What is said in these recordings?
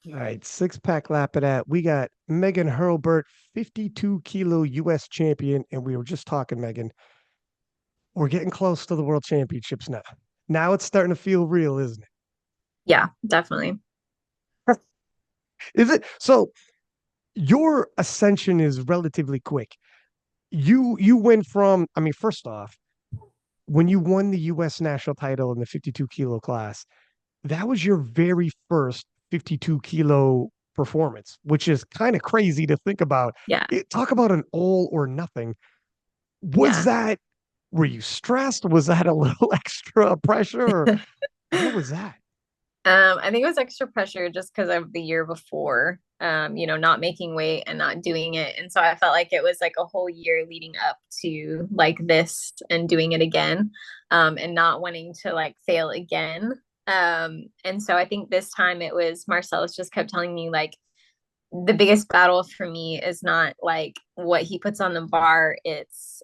All right, six pack Lapadat. We got Megan Hurlburt, 52 kilo US champion. And we were just talking, Megan. We're getting close to the world championships now. Now it's starting to feel real, isn't Yeah, definitely. it? Is it? So your ascension is relatively quick. You went from, I mean, first off, when you won the US national title in the 52 kilo class, that was your very first 52 kilo performance, which is kind of crazy to think about. Yeah. Talk about an all or nothing. Was Yeah. that, were you stressed? Was that a little extra pressure? Or how was that? I think it was extra pressure just because of the year before, not making weight and not doing it. And so I felt like it was like a whole year leading up to like this and doing it again, and not wanting to like fail again. And so I think this time it was Marcellus just kept telling me like the biggest battle for me is not like what he puts on the bar, it's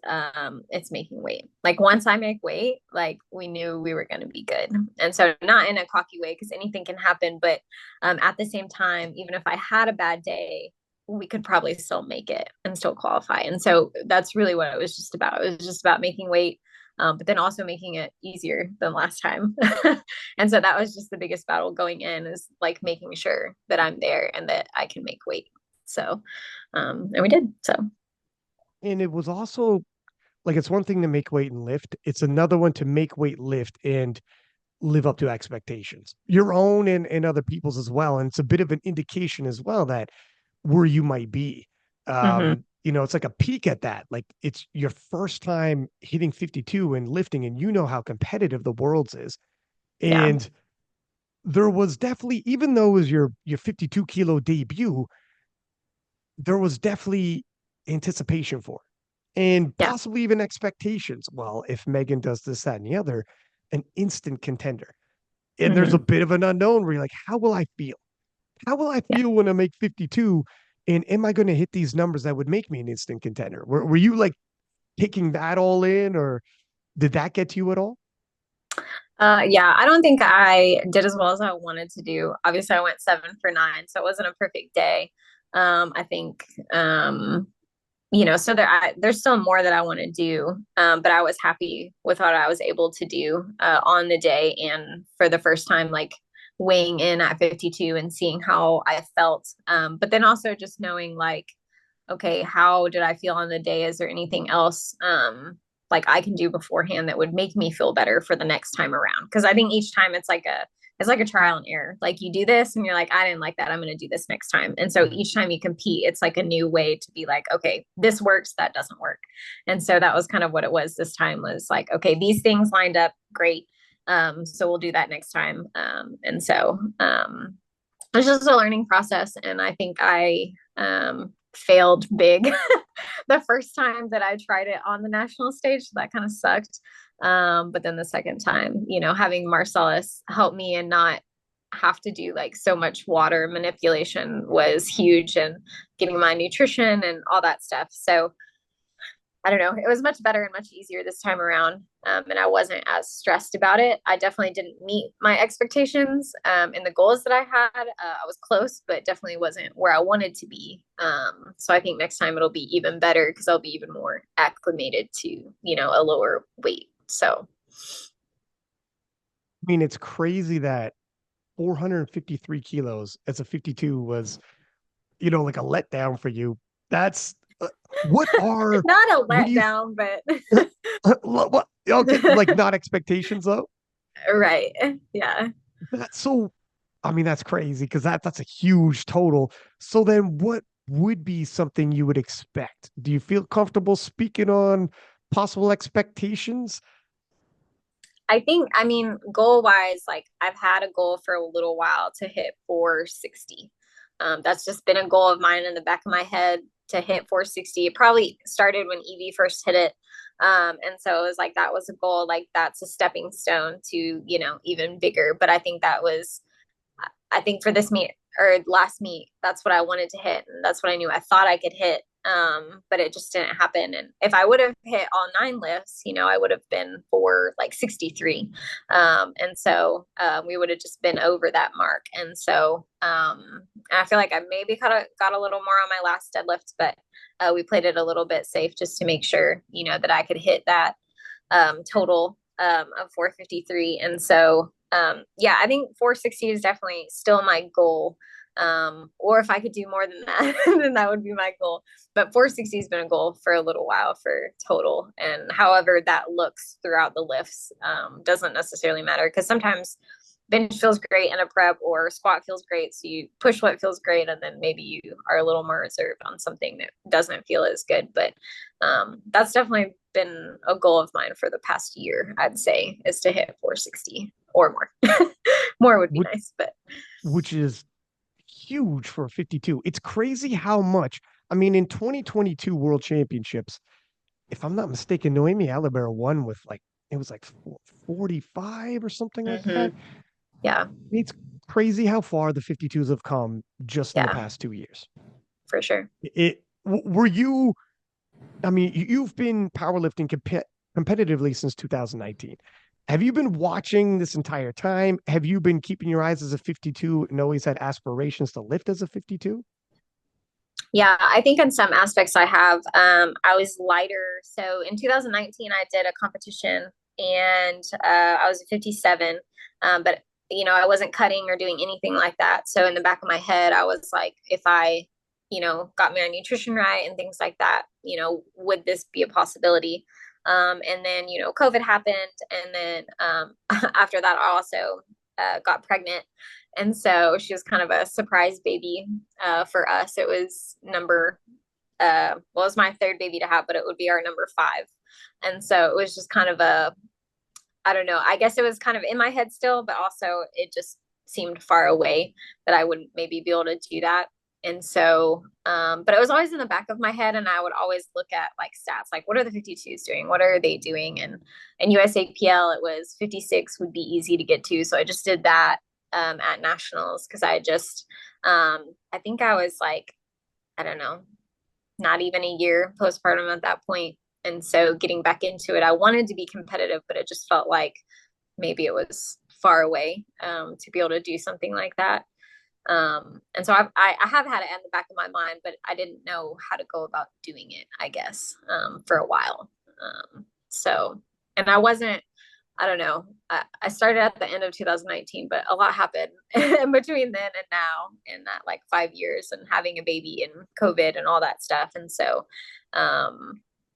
making weight. Like once I make weight, like we knew we were going to be good. And so not in a cocky way because anything can happen, but at the same time, even if I had a bad day, we could probably still make it and still qualify. And so that's really what it was just about. It was just about making weight, but then also making it easier than last time. And so that was just the biggest battle going in, is like making sure that I'm there and that I can make weight. So, and we did. So, And it was also like, it's one thing to make weight and lift, it's another one to make weight, lift, and live up to expectations, your own and other people's as well. And it's a bit of an indication as well that where you might be. mm-hmm. It's like a peek at that. Like it's your first time hitting 52 and lifting, and you know how competitive the world's is. Yeah. And there was definitely, even though it was your 52 kilo debut, there was definitely anticipation for it, and Yeah. possibly even expectations. Well, if Megan does this, that, and the other, an instant contender. And there's a Mm-hmm. bit of an unknown where you're like, how will I feel? How will I Yeah. feel when I make 52? And am I going to hit these numbers that would make me an instant contender? Were you like taking that all in, or did that get to you at all? Yeah, I don't think I did as well as I wanted to do. Obviously, I went 7 for 9, so it wasn't a perfect day. I think, so there's still more that I want to do. But I was happy with what I was able to do on the day, and for the first time, like weighing in at 52 and seeing how I felt. But then also just knowing like, okay, how did I feel on the day? Is there anything else like I can do beforehand that would make me feel better for the next time around? Because I think each time it's like a trial and error. Like you do this and you're like, I didn't like that. I'm going to do this next time. And so each time you compete, it's like a new way to be like, okay, this works, that doesn't work. And so that was kind of what it was this time, was like, okay, these things lined up great. So we'll do that next time. It's just a learning process. And I think I failed big the first time that I tried it on the national stage. So that kind of sucked. But then the second time, having Marcellus help me and not have to do like so much water manipulation was huge, and getting my nutrition and all that stuff. So I don't know. It was much better and much easier this time around. And I wasn't as stressed about it. I definitely didn't meet my expectations and the goals that I had. I was close, but definitely wasn't where I wanted to be. So I think next time it'll be even better because I'll be even more acclimated to, a lower weight. So, I mean, it's crazy that 453 kilos as a 52 was, like a letdown for you. That's what are, not a what do you, letdown, but what, okay, like not expectations though? right. Yeah. That's so, I mean, that's crazy because that's a huge total. So then what would be something you would expect? Do you feel comfortable speaking on possible expectations? I mean, goal wise, like I've had a goal for a little while to hit 460. That's just been a goal of mine in the back of my head, to hit 460. It probably started when Evie first hit it. And so it was like that was a goal, like that's a stepping stone to, even bigger. But I think for this meet or last meet, that's what I wanted to hit. And that's what I knew I thought I could hit. but it just didn't happen. And if I would have hit all 9 lifts, I would have been for like 63. And so we would have just been over that mark. And so and I feel like I maybe got a little more on my last deadlift, but we played it a little bit safe just to make sure, that I could hit that total of 453. And so, yeah, I think 460 is definitely still my goal. Or if I could do more than that, then that would be my goal. But 460 has been a goal for a little while for total. And however that looks throughout the lifts doesn't necessarily matter, because sometimes bench feels great in a prep or squat feels great. So you push what feels great, and then maybe you are a little more reserved on something that doesn't feel as good. But that's definitely been a goal of mine for the past year, I'd say, is to hit 460 or more. More would be nice, but which is huge for a 52. It's crazy how much. I mean, in 2022 World Championships, if I'm not mistaken, Noemi Alibert won with like, it was like 45 or something like that. Yeah. It's crazy how far the 52s have come just in the past 2 years. For sure. Were you, I mean, you've been powerlifting competitively since 2019. Have you been watching this entire time? Have you been keeping your eyes as a 52 and always had aspirations to lift as a 52? Yeah, I think in some aspects I have. I was lighter. So in 2019, I did a competition, and I was a 57. But I wasn't cutting or doing anything like that. So in the back of my head, I was like, if I, got my nutrition right and things like that, would this be a possibility? And then, COVID happened. And then after that, I also got pregnant. And so she was kind of a surprise baby for us. It was it was my third baby to have, but it would be our number 5. And so it was just kind of I don't know, I guess it was kind of in my head still, but also it just seemed far away that I wouldn't maybe be able to do that. And so, but it was always in the back of my head, and I would always look at like stats, like what are the 52s doing? What are they doing? And USAPL, it was 56 would be easy to get to. So I just did that at nationals, because I just, I think I was like, I don't know, not even a year postpartum at that point. And so getting back into it, I wanted to be competitive, but it just felt like maybe it was far away to be able to do something like that. And so I have had it in the back of my mind, but I didn't know how to go about doing it, I guess, for a while. So, and I don't know, I started at the end of 2019, but a lot happened in between then and now, in that like 5 years, and having a baby and COVID and all that stuff. And so,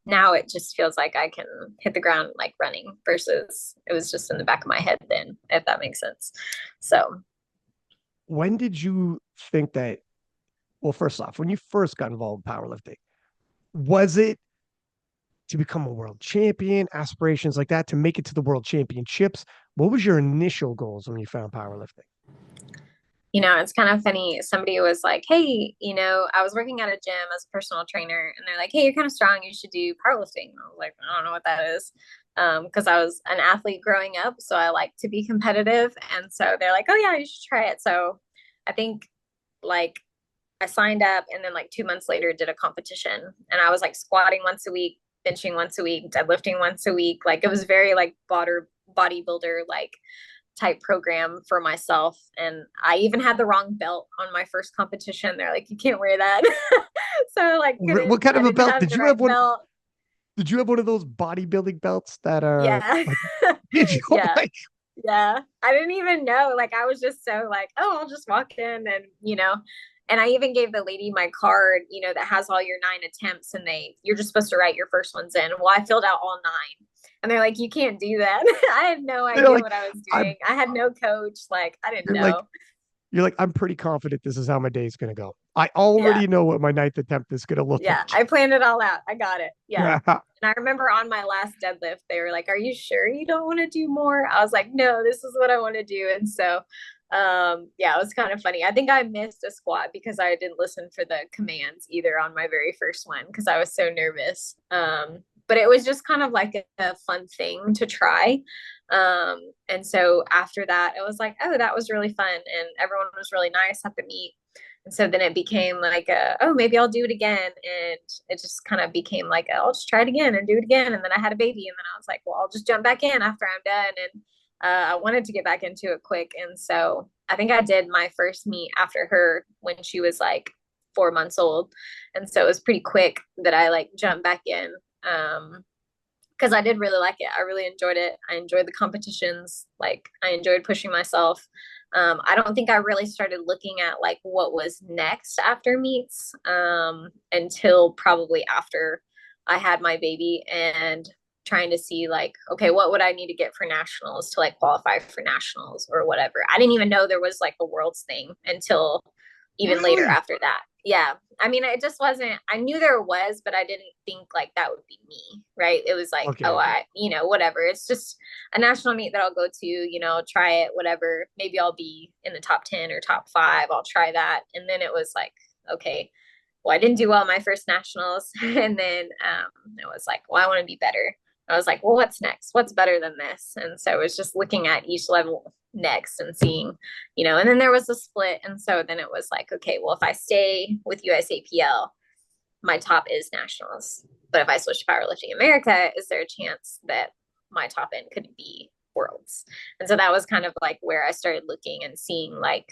now it just feels like I can hit the ground like running, versus it was just in the back of my head then, if that makes sense. So when did you think that, well, first off, when you first got involved in powerlifting, was it to become a world champion, aspirations like that, to make it to the world championships? What was your initial goals when you found powerlifting? it's kind of funny. Somebody was like, hey, I was working at a gym as a personal trainer, and they're like, hey, you're kind of strong, you should do powerlifting. I was like, I don't know what that is. Because I was an athlete growing up, so I like to be competitive. And so they're like, oh yeah, you should try it. So I think like I signed up, and then like 2 months later did a competition, and I was like squatting once a week, benching once a week, deadlifting once a week. Like it was very like bodybuilder like type program for myself. And I even had the wrong belt on my first competition. They're like, you can't wear that. So like, What kind of a belt did you have? Belt. Did you have one of those bodybuilding belts that are Yeah. like, did you Yeah. like, Yeah. I didn't even know. Like I was just so like, oh, I'll just walk in, and and I even gave the lady my card, that has all your 9 attempts, and you're just supposed to write your first ones in. Well, I filled out all 9. And they're like, you can't do that. I had no idea like, what I was doing. I had no coach. Like, I didn't like, know. you're like, I'm pretty confident this is how my day is going to go. I already know what my 9th attempt is going to look Yeah. like. I planned it all out. I got it. Yeah. Yeah. And I remember on my last deadlift, they were like, are you sure you don't want to do more? I was like, no, this is what I want to do. And so, yeah, it was kind of funny. I think I missed a squat because I didn't listen for the commands either on my very first one, because I was so nervous. But it was just kind of like a fun thing to try. And so after that, it was like, oh, that was really fun. And everyone was really nice at the meet. And so then it became like oh, maybe I'll do it again. And it just kind of became like, I'll just try it again and do it again. And then I had a baby, and then I was like, well, I'll just jump back in after I'm done. And I wanted to get back into it quick. And so I think I did my first meet after her when she was like 4 months old. And so it was pretty quick that I like jumped back in. Because I did really like it. I really enjoyed it. I enjoyed the competitions. Like I enjoyed pushing myself. I don't think I really started looking at like what was next after meets until probably after I had my baby, and trying to see like, okay, what would I need to get for nationals to like qualify for nationals or whatever. I didn't even know there was like a worlds thing until even later Really? after that. Yeah. I mean, it just wasn't, I knew there was, but I didn't think like that would be me. Right. It was like, oh, Okay. whatever. It's just a national meet that I'll go to, try it, whatever. Maybe I'll be in the top 10 or top 5. I'll try that. And then it was like, okay, well, I didn't do well in my first nationals. And then it was like, well, I want to be better. I was like, well, what's next? What's better than this? And so it was just looking at each level next and seeing, and then there was a split. And so then it was like, okay, well, if I stay with USAPL, my top is nationals. But if I switch to Powerlifting America, is there a chance that my top end could be worlds? And so that was kind of like where I started looking and seeing like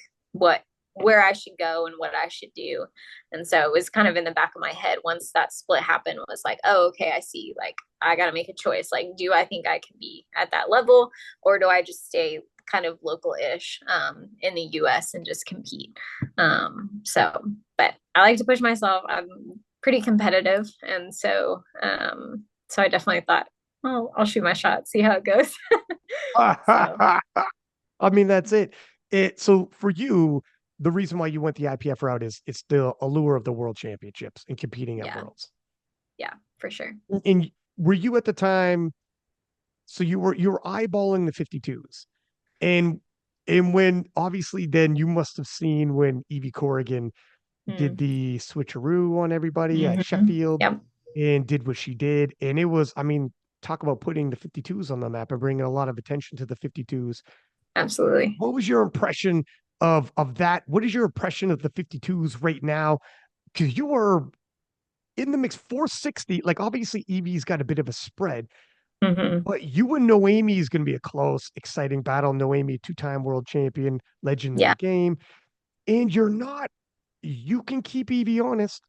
where I should go and what I should do. And so it was kind of in the back of my head once that split happened, was like, oh, okay, I see. Like, I got to make a choice. Like, do I think I can be at that level, or do I just stay kind of local-ish in the US and just compete? But I like to push myself. I'm pretty competitive. And so I definitely thought, oh, I'll shoot my shot, see how it goes. So I mean, that's it. So for you, the reason why you went the IPF route is it's the allure of the world championships and competing at yeah, worlds. yeah, for sure. And were you at the time, so you were eyeballing the 52s. And when obviously then you must have seen when Evie Corrigan did Mm. the switcheroo on everybody at Mm-hmm. Sheffield Yep, and did what she did. And it was, I mean, talk about putting the 52s on the map and bringing a lot of attention to the 52s. absolutely. What was your impression of that? What is your impression of the 52s right now? Because you were in the mix 460. Like obviously Evie's got a bit of a spread, Mm-hmm. but you and Noemi is going to be a close, exciting battle. Noemi, two-time world champion, legend in Yeah. the game. And you're not, you can keep Evie honest.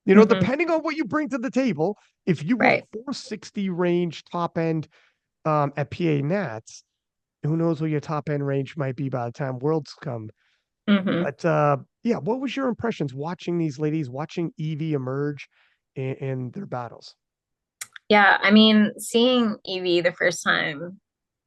Mm-hmm. Depending on what you bring to the table, if you were Right. 460 range top end at PA Nats, who knows what your top end range might be by the time Worlds come. Mm-hmm. But yeah, what was your impressions watching these ladies, watching Evie emerge in their battles? Yeah, I mean, seeing Evie the first time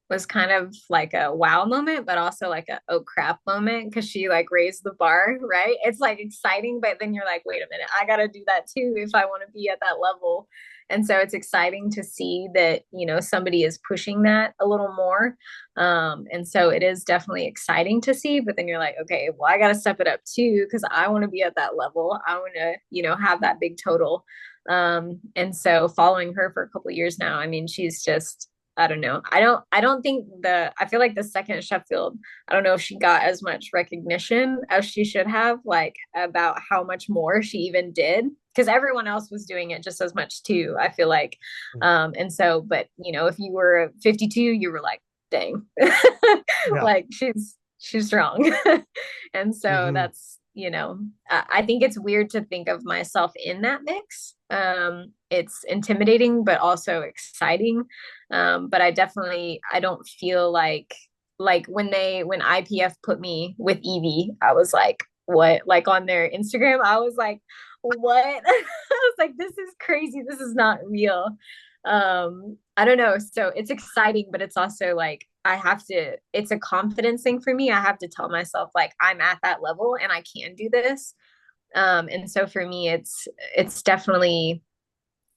was kind of like a wow moment, but also like a oh crap moment, because she like raised the bar, right? It's like exciting, but then you're like, wait a minute, I gotta do that too if I want to be at that level. And so it's exciting to see that, somebody is pushing that a little more. And so it is definitely exciting to see, but then you're like, okay, well, I gotta step it up too, because I want to be at that level. I want to, have that big total. And so following her for a couple of years now, I mean, she's just, I don't know. I don't think I feel like the second Sheffield, I don't know if she got as much recognition as she should have, like about how much more she even did, because everyone else was doing it just as much too, I feel like. And so, but if you were 52, you were like, dang, Yeah. like she's strong. And so Hmm. that's, I think it's weird to think of myself in that mix. It's intimidating, but also exciting. But I don't feel like when IPF put me with Evie, I was like, what? Like on their Instagram, I was like, what? I was like, this is crazy. This is not real. I don't know. So it's exciting, but it's also like it's a confidence thing for me. I have to tell myself like I'm at that level and I can do this. And so for me, it's definitely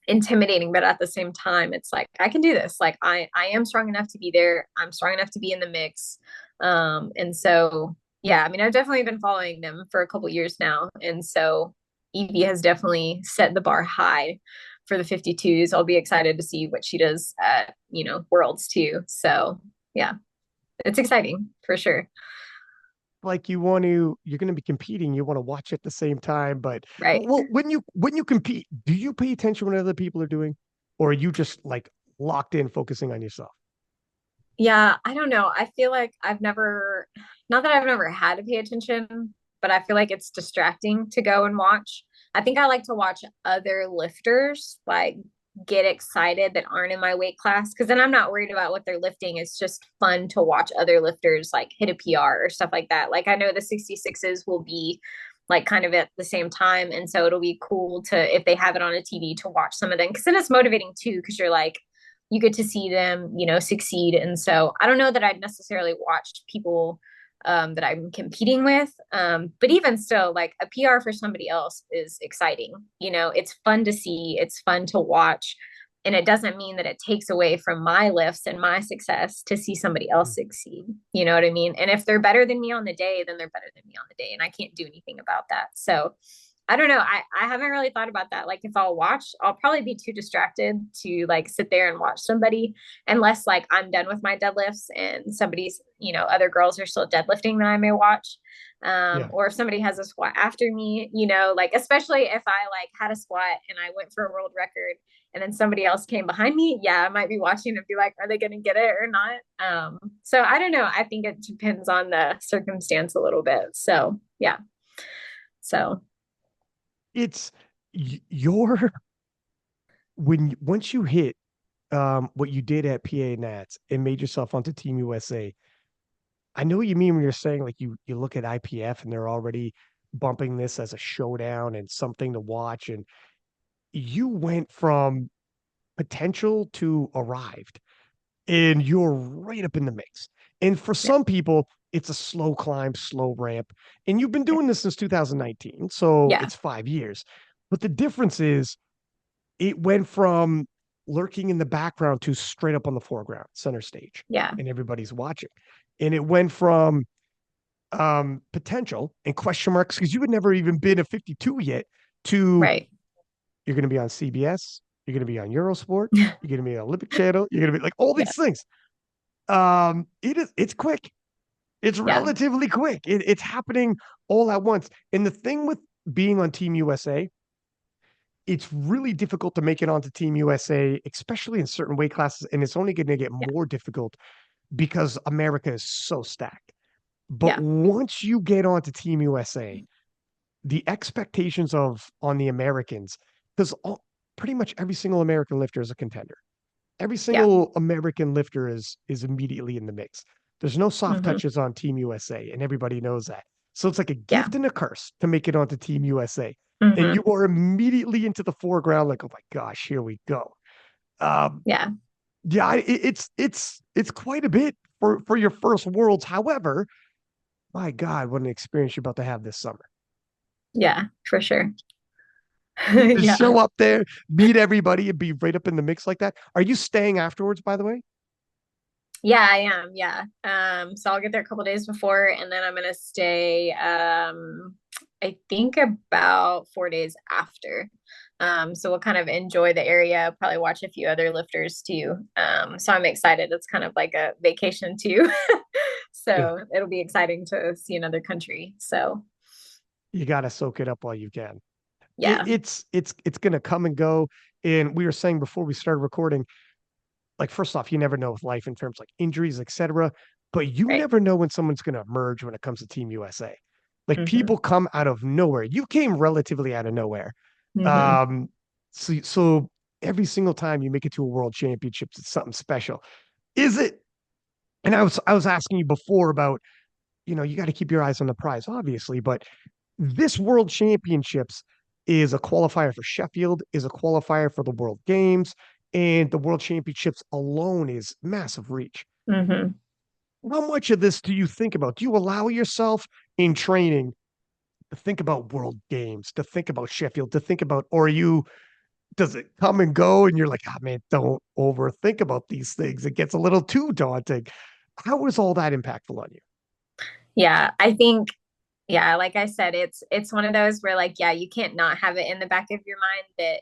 intimidating, but at the same time, it's like I can do this. Like I am strong enough to be there. I'm strong enough to be in the mix. And so yeah, I mean, I've definitely been following them for a couple years now, and so Evie has definitely set the bar high for the 52s. I'll be excited to see what she does at Worlds too. So yeah, it's exciting for sure. like you're going to be competing, you want to watch at the same time. But Right. well, when you compete, do you pay attention what other people are doing, or are you just like locked in, focusing on yourself? Yeah, I don't know. I feel like not that I've never had to pay attention, but I feel like it's distracting to go and watch. I think I like to watch other lifters like get excited that aren't in my weight class because then I'm not worried about what they're lifting. It's just fun to watch other lifters like hit a PR or stuff like that. Like I know the 66s will be like kind of at the same time. And so it'll be cool to, if they have it on a TV, to watch some of them because then it's motivating too because you're like, you get to see them, succeed. And so I don't know that I'd necessarily watched people that I'm competing with. But even still, like a PR for somebody else is exciting. It's fun to see, it's fun to watch. And it doesn't mean that it takes away from my lifts and my success to see somebody else succeed. You know what I mean? And if they're better than me on the day, then they're better than me on the day. And I can't do anything about that. So I don't know. I haven't really thought about that. Like if I'll watch, I'll probably be too distracted to like sit there and watch somebody unless like I'm done with my deadlifts and somebody's, other girls are still deadlifting that I may watch. Yeah. Or if somebody has a squat after me, like especially if I like had a squat and I went for a world record and then somebody else came behind me, yeah, I might be watching and be like, are they going to get it or not? So I don't know. I think it depends on the circumstance a little bit. So yeah. So It's your once you hit what you did at PA Nats and made yourself onto Team USA. I know what you mean when you're saying like you look at IPF and they're already bumping this as a showdown and something to watch, and you went from potential to arrived, and you're right up in the mix. And for yeah, some people, it's a slow climb, slow ramp. And you've been doing this since 2019, so yeah, it's 5 years. But the difference is it went from lurking in the background to straight up on the foreground, center stage, yeah, and everybody's watching. And it went from potential and question marks because you had never even been a 52 yet to right. you're going to be on CBS, you're going to be on Eurosport, you're going to be on Olympic Channel, you're going to be like all Yeah, these things. It's quick. It's yeah, relatively quick. It's happening all at once. And the thing with being on Team USA, it's really difficult to make it onto Team USA, especially in certain weight classes. And it's only going to get yeah, more difficult because America is so stacked. But yeah, once you get onto Team USA, the expectations of on the Americans, because pretty much every single American lifter is a contender. Every yeah. single American lifter is immediately in the mix. There's no soft Hmm. touches on Team USA, and everybody knows that. So it's like a Yeah. gift and a curse to make it onto Team USA. And Hmm. you are immediately into the foreground, like, oh my gosh, here we go. Um, Yeah. yeah, it's quite a bit for your first worlds. However, my God, what an experience you're about to have this summer. Yeah, for sure. To Yeah. show up there, meet everybody, and be right up in the mix like that. Are you staying afterwards, by the way? Yeah, I am. Yeah. So I'll get there a couple days before and then I'm gonna stay I think about 4 days after. So we'll kind of enjoy the area, probably watch a few other lifters too. So I'm excited. It's kind of like a vacation too. Yeah. So it'll be exciting to see another country. So You got to soak it up while you can. yeah. It's gonna come and go. And we were saying before we started recording, like first off, you never know with life in terms like injuries, etc. But you Right. never know when someone's gonna emerge when it comes to Team USA. Like Hmm. people come out of nowhere. You came relatively out of nowhere. Hmm. Um, so every single time you make it to a world championships, it's something special. Is it? And I was asking you before about, you got to keep your eyes on the prize, obviously, but this world championships is a qualifier for Sheffield, is a qualifier for the World Games, and the World Championships alone is massive reach. Hmm. How much of this do you think about? Do you allow yourself in training to think about World Games, to think about Sheffield, to think about, or does it come and go and you're like, ah, man, don't overthink about these things. It gets a little too daunting. How is all that impactful on you? Yeah, I think, yeah, like I said, it's one of those where like, yeah, you can't not have it in the back of your mind that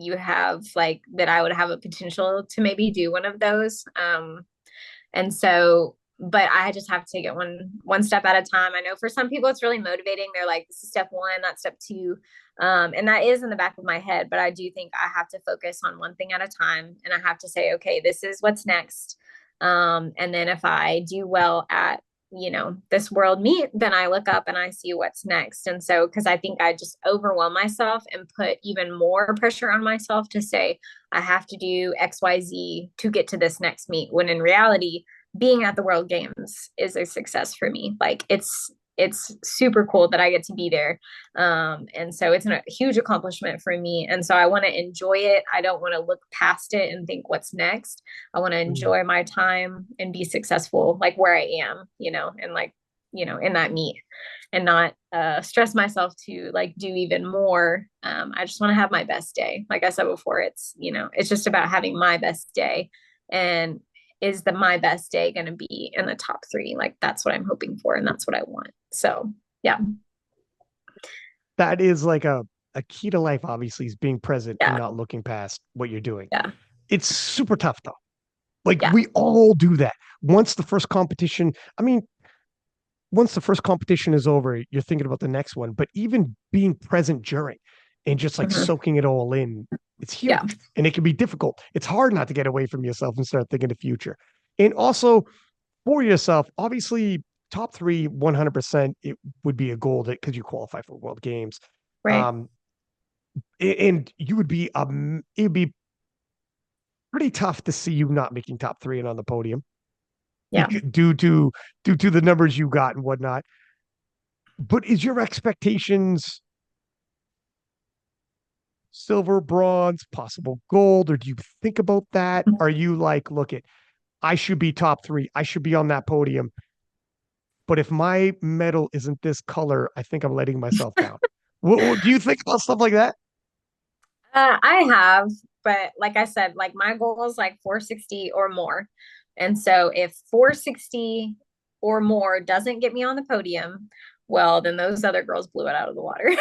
you have like that I would have a potential to maybe do one of those. And so but I just have to take it one step at a time. I know for some people it's really motivating. They're like, this is step one, that's step two. And that is in the back of my head, but I do think I have to focus on one thing at a time, and I have to say, okay, this is what's next. And then if I do well at, this world meet, then I look up and I see what's next. And so, because I think I just overwhelm myself and put even more pressure on myself to say, I have to do XYZ to get to this next meet, when in reality, being at the World Games is a success for me. Like it's super cool that I get to be there. And so it's a huge accomplishment for me. And so I want to enjoy it. I don't want to look past it and think what's next. I want to Mm. enjoy my time and be successful, like where I am, and like, in that meet, and not stress myself to like do even more. I just want to have my best day. Like I said before, it's just about having my best day. And is my best day going to be in the top three? Like that's what I'm hoping for, and that's what I want. So yeah. That is like a key to life, obviously, is being present and Yeah. not looking past what you're doing. Yeah. It's super tough though. Like Yeah. we all do that. Once the first competition, I mean, once the first competition is over, you're thinking about the next one. But even being present during and just like Mm-hmm. soaking it all in, it's Yeah. huge. And it can be difficult. It's hard not to get away from yourself and start thinking the future. And also for yourself, obviously, top three, 100%, it would be a goal that because you qualify for World Games. Right. Um, and you would be, it'd be pretty tough to see you not making top three and on the podium Yeah. due to the numbers you got and whatnot. But is your expectations silver, bronze, possible gold, or do you think about that? Are you like, look it, I should be top three, I should be on that podium, but if my medal isn't this color, I think I'm letting myself down. Do you think about stuff like that? I have, but like I said, like my goal is like 460 or more. And so if 460 or more doesn't get me on the podium, well, then those other girls blew it out of the water.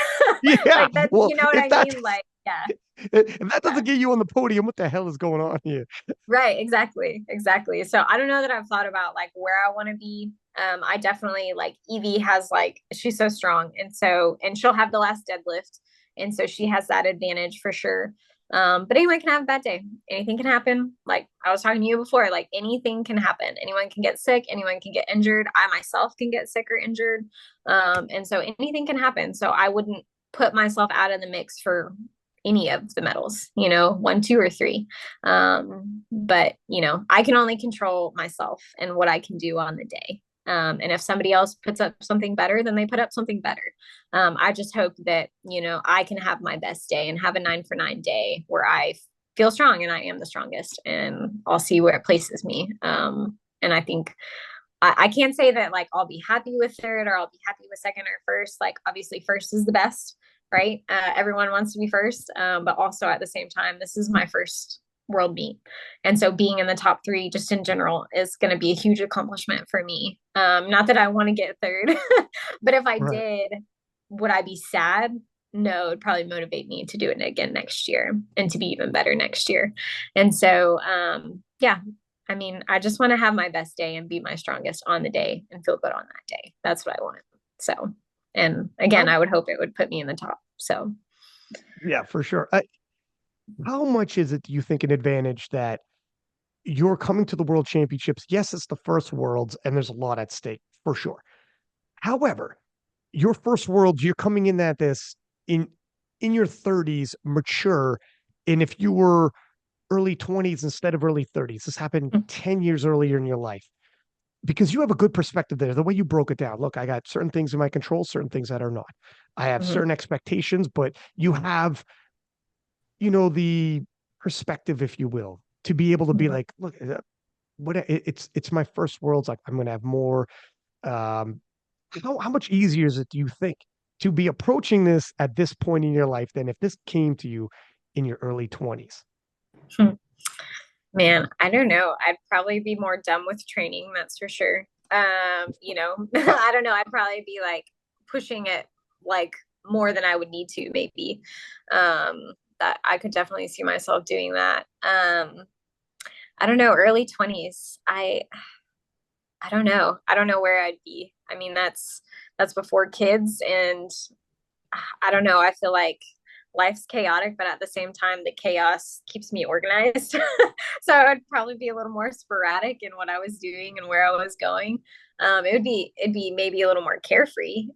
Yeah. Like that's, Well, you know what I mean? Like, yeah, if that yeah. doesn't get you on the podium, what the hell is going on here? Right, exactly, exactly. So I don't know that I've thought about like where I want to be. I definitely like Evie has like she's so strong, and she'll have the last deadlift, and so she has that advantage for sure. But anyone can have a bad day. Anything can happen. Like I was talking to you before, like anything can happen. Anyone can get sick. Anyone can get injured. I myself can get sick or injured. And so anything can happen. So I wouldn't put myself out of the mix for any of the medals, one, two, or three. But I can only control myself and what I can do on the day. And if somebody else puts up something better, then they put up something better. I just hope that, I can have my best day and have a 9 for 9 day where I feel strong and I am the strongest, and I'll see where it places me. And I think I can't say that like I'll be happy with third or I'll be happy with second or first. Like obviously first is the best, right? Everyone wants to be first, but also at the same time, this is my first world meet, and so being in the top three, just in general, is going to be a huge accomplishment for me. Not that I want to get third, but if I Right. did, would I be sad? No, it'd probably motivate me to do it again next year and to be even better next year. And so, yeah, I mean, I just want to have my best day and be my strongest on the day and feel good on that day. That's what I want. So, and again, How, I would hope it would put me in the top. So, yeah, for sure. How much is it, do you think, an advantage that you're coming to the world championships? Yes, it's the first worlds and there's a lot at stake for sure. However, your first worlds, you're coming in at this in in your 30s, mature. And if you were early 20s instead of early 30s, this happened 10 years earlier in your life because you have a good perspective there. The way you broke it down. Look, I got certain things in my control, certain things that are not. I have mhm. certain expectations, but you have, the perspective, if you will, to be able to be Mhm. like, look, it's my first worlds. Like I'm going to have more. Um, how much easier is it, do you think, to be approaching this at this point in your life than if this came to you in your early 20s? Man, I don't know. I'd probably be more done with training, that's for sure. I don't know. I'd probably be like pushing it like more than I would need to, maybe. That I could definitely see myself doing that. I don't know, early 20s. I don't know. I don't know where I'd be. I mean, that's before kids, and I don't know. I feel like life's chaotic, but at the same time, the chaos keeps me organized. So I would probably be a little more sporadic in what I was doing and where I was going. It'd be maybe a little more carefree.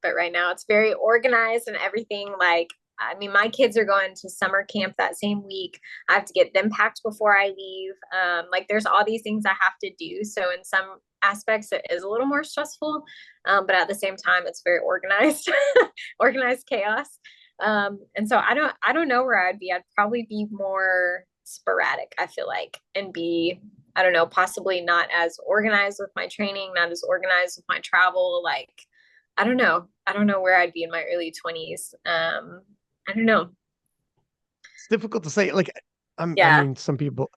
But right now it's very organized and everything. Like, I mean, my kids are going to summer camp that same week. I have to get them packed before I leave. Like, there's all these things I have to do. So in some aspects, it is a little more stressful. But at the same time, it's very organized, organized chaos. And so I don't know where I'd be. I'd probably be more sporadic, I feel like, and be, I don't know, possibly not as organized with my training, not as organized with my travel. Like, I don't know. I don't know where I'd be in my early 20s. I don't know. It's difficult to say. Like, I Yeah, mean, some people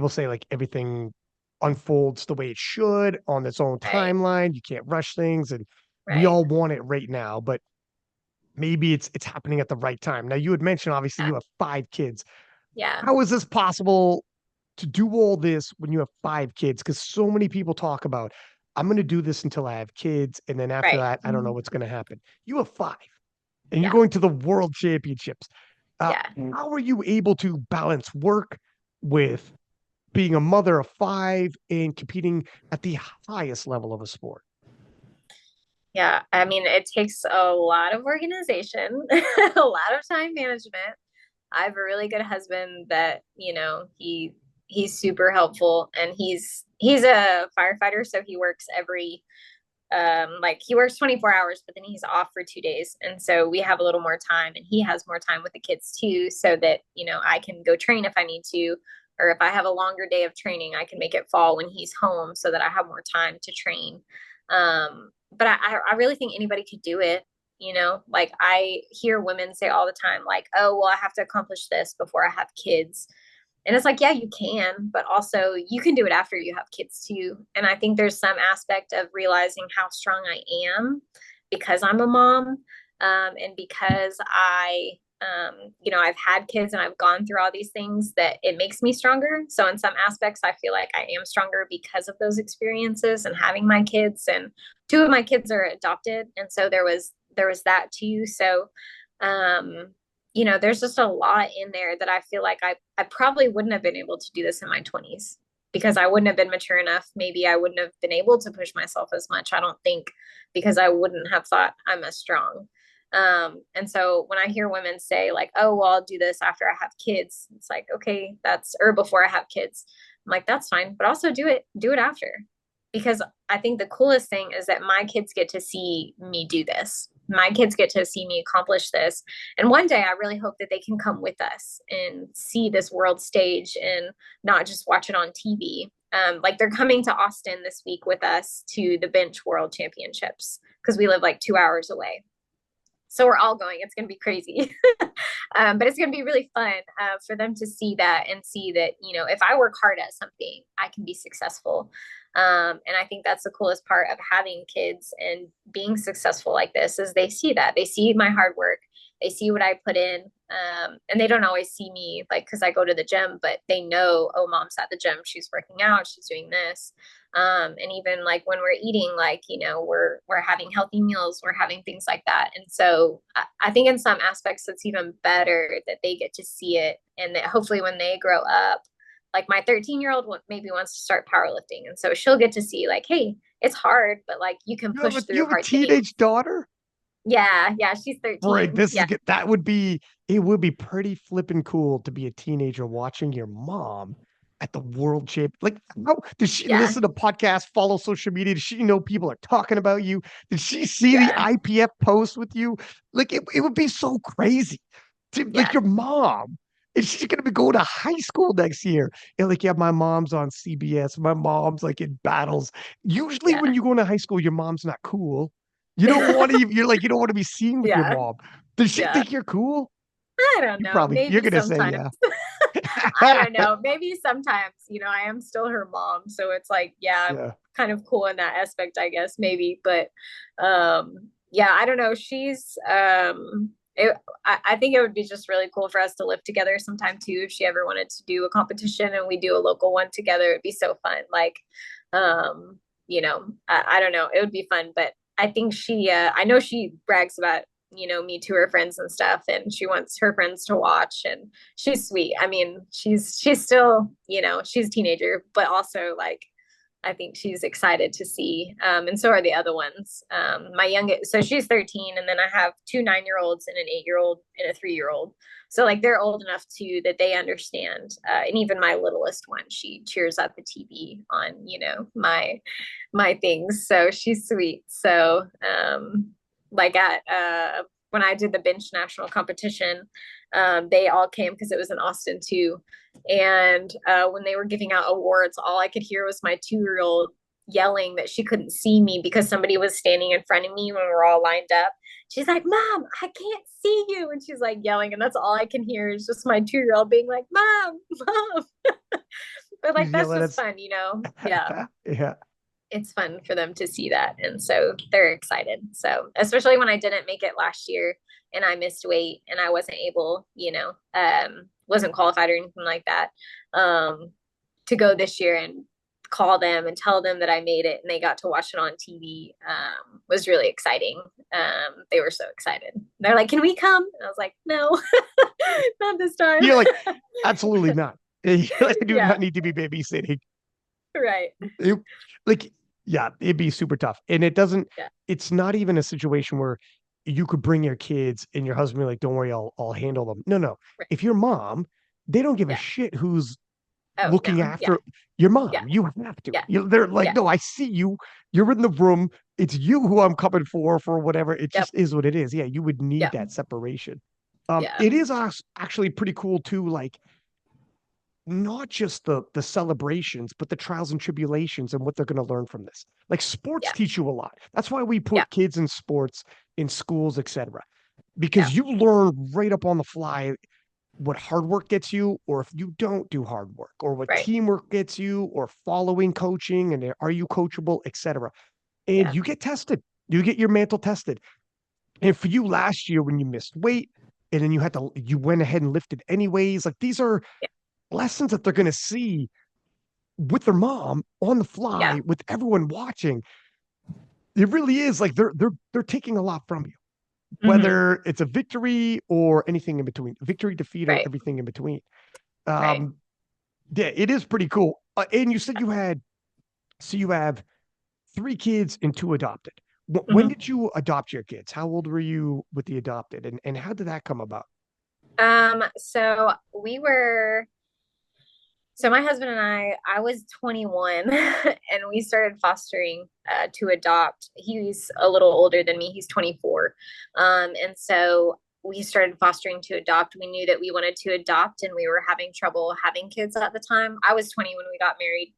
say like everything unfolds the way it should on its own right, timeline. You can't rush things, and we right. all want it right now. But maybe it's happening at the right time. Now, you had mentioned obviously Yeah, you have 5 kids. yeah, How is this possible to do all this when you have 5 kids? Because so many people talk about, I'm going to do this until I have kids, and then after right. that, I don't know what's going to happen. You have 5, and you're Yeah, going to the World Championships. yeah. How are you able to balance work with being a mother of 5 and competing at the highest level of a sport? Yeah, I mean, it takes a lot of organization, a lot of time management. I have a really good husband that, he's super helpful, and he's a firefighter, so he works every like he works 24 hours, but then he's off for 2 days. And so we have a little more time, and he has more time with the kids too, so that, I can go train if I need to, or if I have a longer day of training, I can make it fall when he's home so that I have more time to train. But I really think anybody could do it. Like, I hear women say all the time, like, oh, well, I have to accomplish this before I have kids. And it's like, yeah, you can, but also you can do it after you have kids too. And I think there's some aspect of realizing how strong I am because I'm a mom, and because I've had kids and I've gone through all these things, that it makes me stronger. So in some aspects, I feel like I am stronger because of those experiences and having my kids. And 2 of my kids are adopted, and so there was that too. So, um, there's just a lot in there that I feel like I probably wouldn't have been able to do this in my 20s because I wouldn't have been mature enough. Maybe I wouldn't have been able to push myself as much, I don't think, because I wouldn't have thought I'm as strong. And so when I hear women say, like, oh, well, I'll do this after I have kids, it's like, okay, or before I have kids. I'm like, that's fine, but also do it after. Because I think the coolest thing is that my kids get to see me do this. My kids get to see me accomplish this. And one day I really hope that they can come with us and see this world stage and not just watch it on TV. Like, they're coming to Austin this week with us to the bench world championships because we live like 2 hours away. So we're all going. It's going to be crazy. But it's going to be really fun for them to see that and see that, if I work hard at something, I can be successful. And I think that's the coolest part of having kids and being successful like this is they see that. They see my hard work. They see what I put in. And they don't always see me, like, because I go to the gym, but they know, oh, mom's at the gym. She's working out. She's doing this. And even like when we're eating, like, we're having healthy meals, we're having things like that. And so I think in some aspects it's even better that they get to see it, and that hopefully when they grow up, like my 13-year-old maybe wants to start powerlifting, and so she'll get to see, like, hey, it's hard, but like you can push You through have a hard things. teenage daughter? Yeah, she's Right. 13. This is Yeah, good. It would be pretty flippin' cool to be a teenager watching your mom at the world champ. Like, how does she yeah, listen to podcasts, follow social media? Does she know people are talking about you? Did she see the yeah, IPF post with you? Like, it would be so crazy to, like, yeah, your mom. Is she gonna be going to high school next year? And like, yeah, my mom's on CBS. My mom's like in battles. Usually, when yeah. you go into high school, your mom's not cool. You don't want to, you're like, you don't want to be seen with your Yeah, mom. Does she yeah. think you're cool? I don't know. You're Maybe gonna say sometimes. yeah. I don't know. Maybe sometimes, I am still her mom. So it's like, yeah, I'm Yeah. kind of cool in that aspect, I guess, maybe. But yeah, I don't know. I think it would be just really cool for us to live together sometime too. If she ever wanted to do a competition and we do a local one together, it'd be so fun. Like, You know, I don't know. It would be fun, but I think I know she brags about, me to her friends and stuff, and she wants her friends to watch, and she's sweet. I mean, she's still, she's a teenager, but also like, I think she's excited to see. And so are the other ones. My youngest, so she's 13, and then I have two 9-year-olds and an 8-year-old and a 3-year-old. So like they're old enough too that they understand. And even my littlest one, she cheers at the TV on, my things. So she's sweet. So like at when I did the bench national competition, they all came because it was in Austin too. And when they were giving out awards, all I could hear was my 2-year-old yelling that she couldn't see me because somebody was standing in front of me when we were all lined up. She's like, "Mom, I can't see you." And she's like yelling. And that's all I can hear is just my 2-year-old being like, "Mom, Mom." But like, that's just fun, Yeah. Yeah. It's fun for them to see that. And so they're excited. So especially when I didn't make it last year and I missed weight and I wasn't able, wasn't qualified or anything like that, to go this year and call them and tell them that I made it and they got to watch it on TV, was really exciting. They were so excited. They're like, "Can we come?" And I was like, "No, not this time." You're like, absolutely not. I do Yeah. not need to be babysitting. Right. Like, yeah, it'd be super tough. And Yeah. it's not even a situation where you could bring your kids and your husband be like, "Don't worry, I'll handle them." No, no. Right. If you're mom, they don't give a Yeah. shit who's Oh, looking no. Yeah. after your Yeah. mom. You have to. Yeah. They're like, Yeah. "No, I see you. You're in the room. It's you who I'm coming for whatever." It Yep. just is what it is. Yeah, you would need Yeah. that separation. Yeah. It is actually pretty cool too, like not just the celebrations, but the trials and tribulations and what they're going to learn from this. Like sports Yeah. teach you a lot. That's why we Yeah. put kids in sports in schools, etc. Yeah. Because you learn right up on the fly what hard work gets you, or if you don't do hard work, or what Right. teamwork gets you, or following coaching, and are you coachable, etc. And Yeah. you get tested. You get your mantle tested. And for you last year when you missed weight, and then you went ahead and lifted anyways. Like these are Yeah. lessons that they're going to see with their mom on the Yeah. fly with everyone watching. It really is like they're taking a lot from you, Mm-hmm. whether it's a victory or anything in between, victory, defeat, or Right. everything in between. Right. um yeah, it is pretty cool. And you said you have 3 kids and 2 adopted. When Mm-hmm. did you adopt your kids? How old were you with the adopted, and how did that come about? So so my husband and I was 21 and we started fostering to adopt. He's a little older than me. He's 24. And so we started fostering to adopt. We knew that we wanted to adopt and we were having trouble having kids at the time. I was 20 when we got married.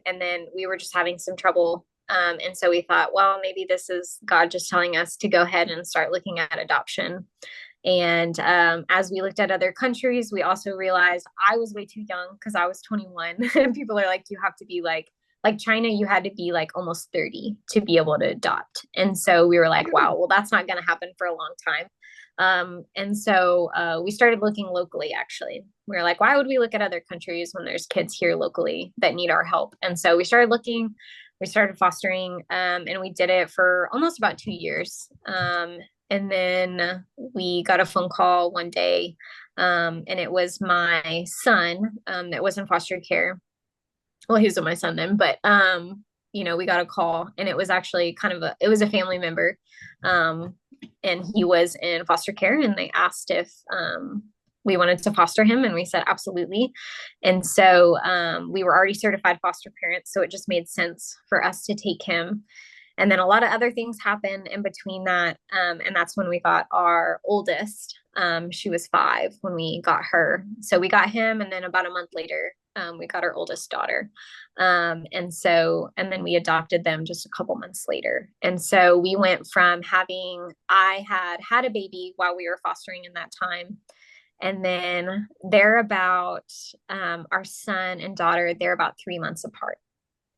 And then we were just having some trouble. And so we thought, well, maybe this is God just telling us to go ahead and start looking at adoption. And as we looked at other countries, we also realized I was way too young because I was 21. And people are like, you have to be like China, you had to be like almost 30 to be able to adopt. And so we were like, wow, well, that's not going to happen for a long time. And so we started looking locally, actually. We were like, why would we look at other countries when there's kids here locally that need our help? And so we started looking, we started fostering, and we did it for almost about 2 years. And then we got a phone call one day, and it was my son that was in foster care. Well, he was with my son then, but we got a call, and it was actually it was a family member, and he was in foster care, and they asked if we wanted to foster him, and we said absolutely. And so we were already certified foster parents, so it just made sense for us to take him. And then a lot of other things happened in between that. And that's when we got our oldest. She was 5 when we got her. So we got him. And then about a month later, we got our oldest daughter. And then we adopted them just a couple months later. And so we went from I had a baby while we were fostering in that time. And then our son and daughter, they're about 3 months apart.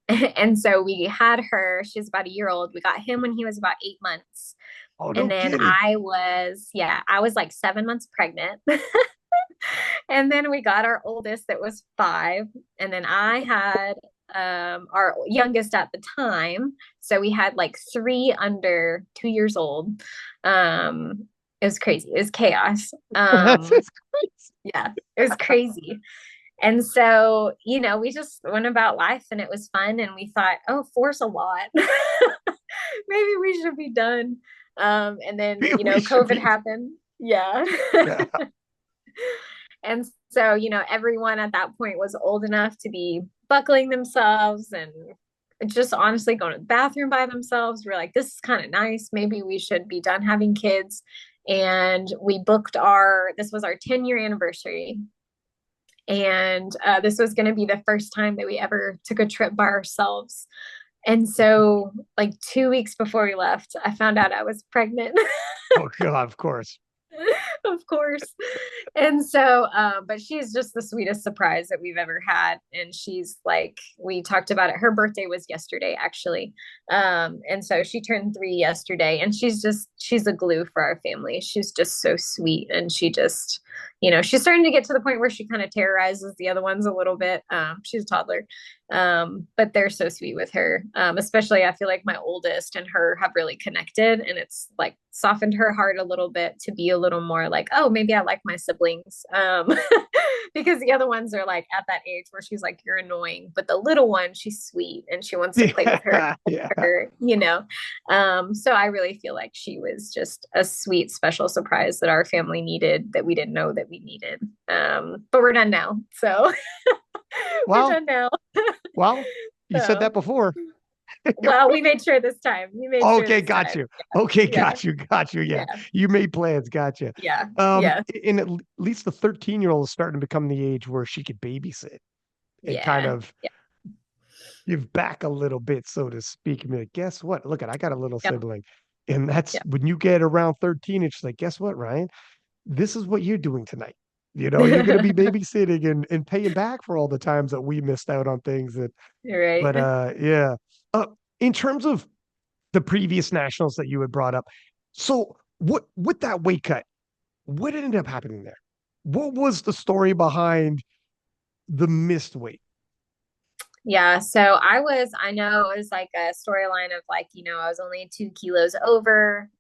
And so we had her, she was about a year old. We got him when he was about 8 months. Oh, And no then kidding. I was like 7 months pregnant. And then we got our oldest that was 5. And then I had our youngest at the time. So we had like three under 2 years old. It was crazy. It was chaos. That's crazy. Yeah, it was crazy. And so, we just went about life and it was fun. And we thought, oh, four's a lot. Maybe we should be done. And then, Maybe we should COVID be. happened. Yeah. Yeah. And so, everyone at that point was old enough to be buckling themselves and just honestly going to the bathroom by themselves. We're like, this is kind of nice. Maybe we should be done having kids. And we booked this was our 10-year anniversary. And this was going to be the first time that we ever took a trip by ourselves. And so, like 2 weeks before we left, I found out I was pregnant. Oh God, of course. Of course. And so, but she's just the sweetest surprise that we've ever had. And she's like, we talked about it. Her birthday was yesterday, actually. And so she turned 3 yesterday, and she's a glue for our family. She's just so sweet. And she just, she's starting to get to the point where she kind of terrorizes the other ones a little bit. She's a toddler. But they're so sweet with her. Especially I feel like my oldest and her have really connected, and it's like softened her heart a little bit to be a little more like, oh, maybe I like my siblings. Because the other ones are like at that age where she's like, you're annoying, but the little one, she's sweet and she wants to play with her, Yeah. So I really feel like she was just a sweet, special surprise that our family needed, that we didn't know that we needed. But we're done now. So we're done now. Well, you said that before. Well, we made sure this time. Okay, got you. Yeah. Okay, got you. Yeah. You made plans, gotcha. Yeah. And at least the 13-year-old is starting to become the age where she could babysit and kind of give back a little bit, so to speak. And be like, guess what? Look, I got a little sibling. And that's when you get around 13, it's like, guess what, Ryan? This is what you're doing tonight. You're going to be babysitting and paying back for all the times that we missed out on things that, right. But yeah. In terms of the previous nationals that you had brought up, so with that weight cut, what ended up happening there? What was the story behind the missed weight? Yeah, so I know it was like a storyline of like, I was only 2 kilos over.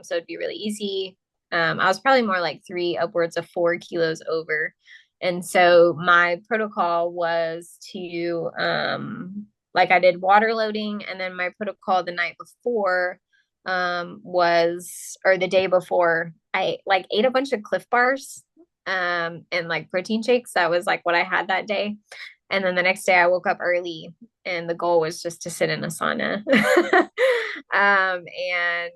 So it'd be really easy. I was probably more like upwards of 4 kilos over. And so my protocol was to, like I did water loading, and then my protocol the night before, or the day before, I like ate a bunch of Cliff Bars, and like protein shakes. That was like what I had that day. And then the next day I woke up early, and the goal was just to sit in a sauna, and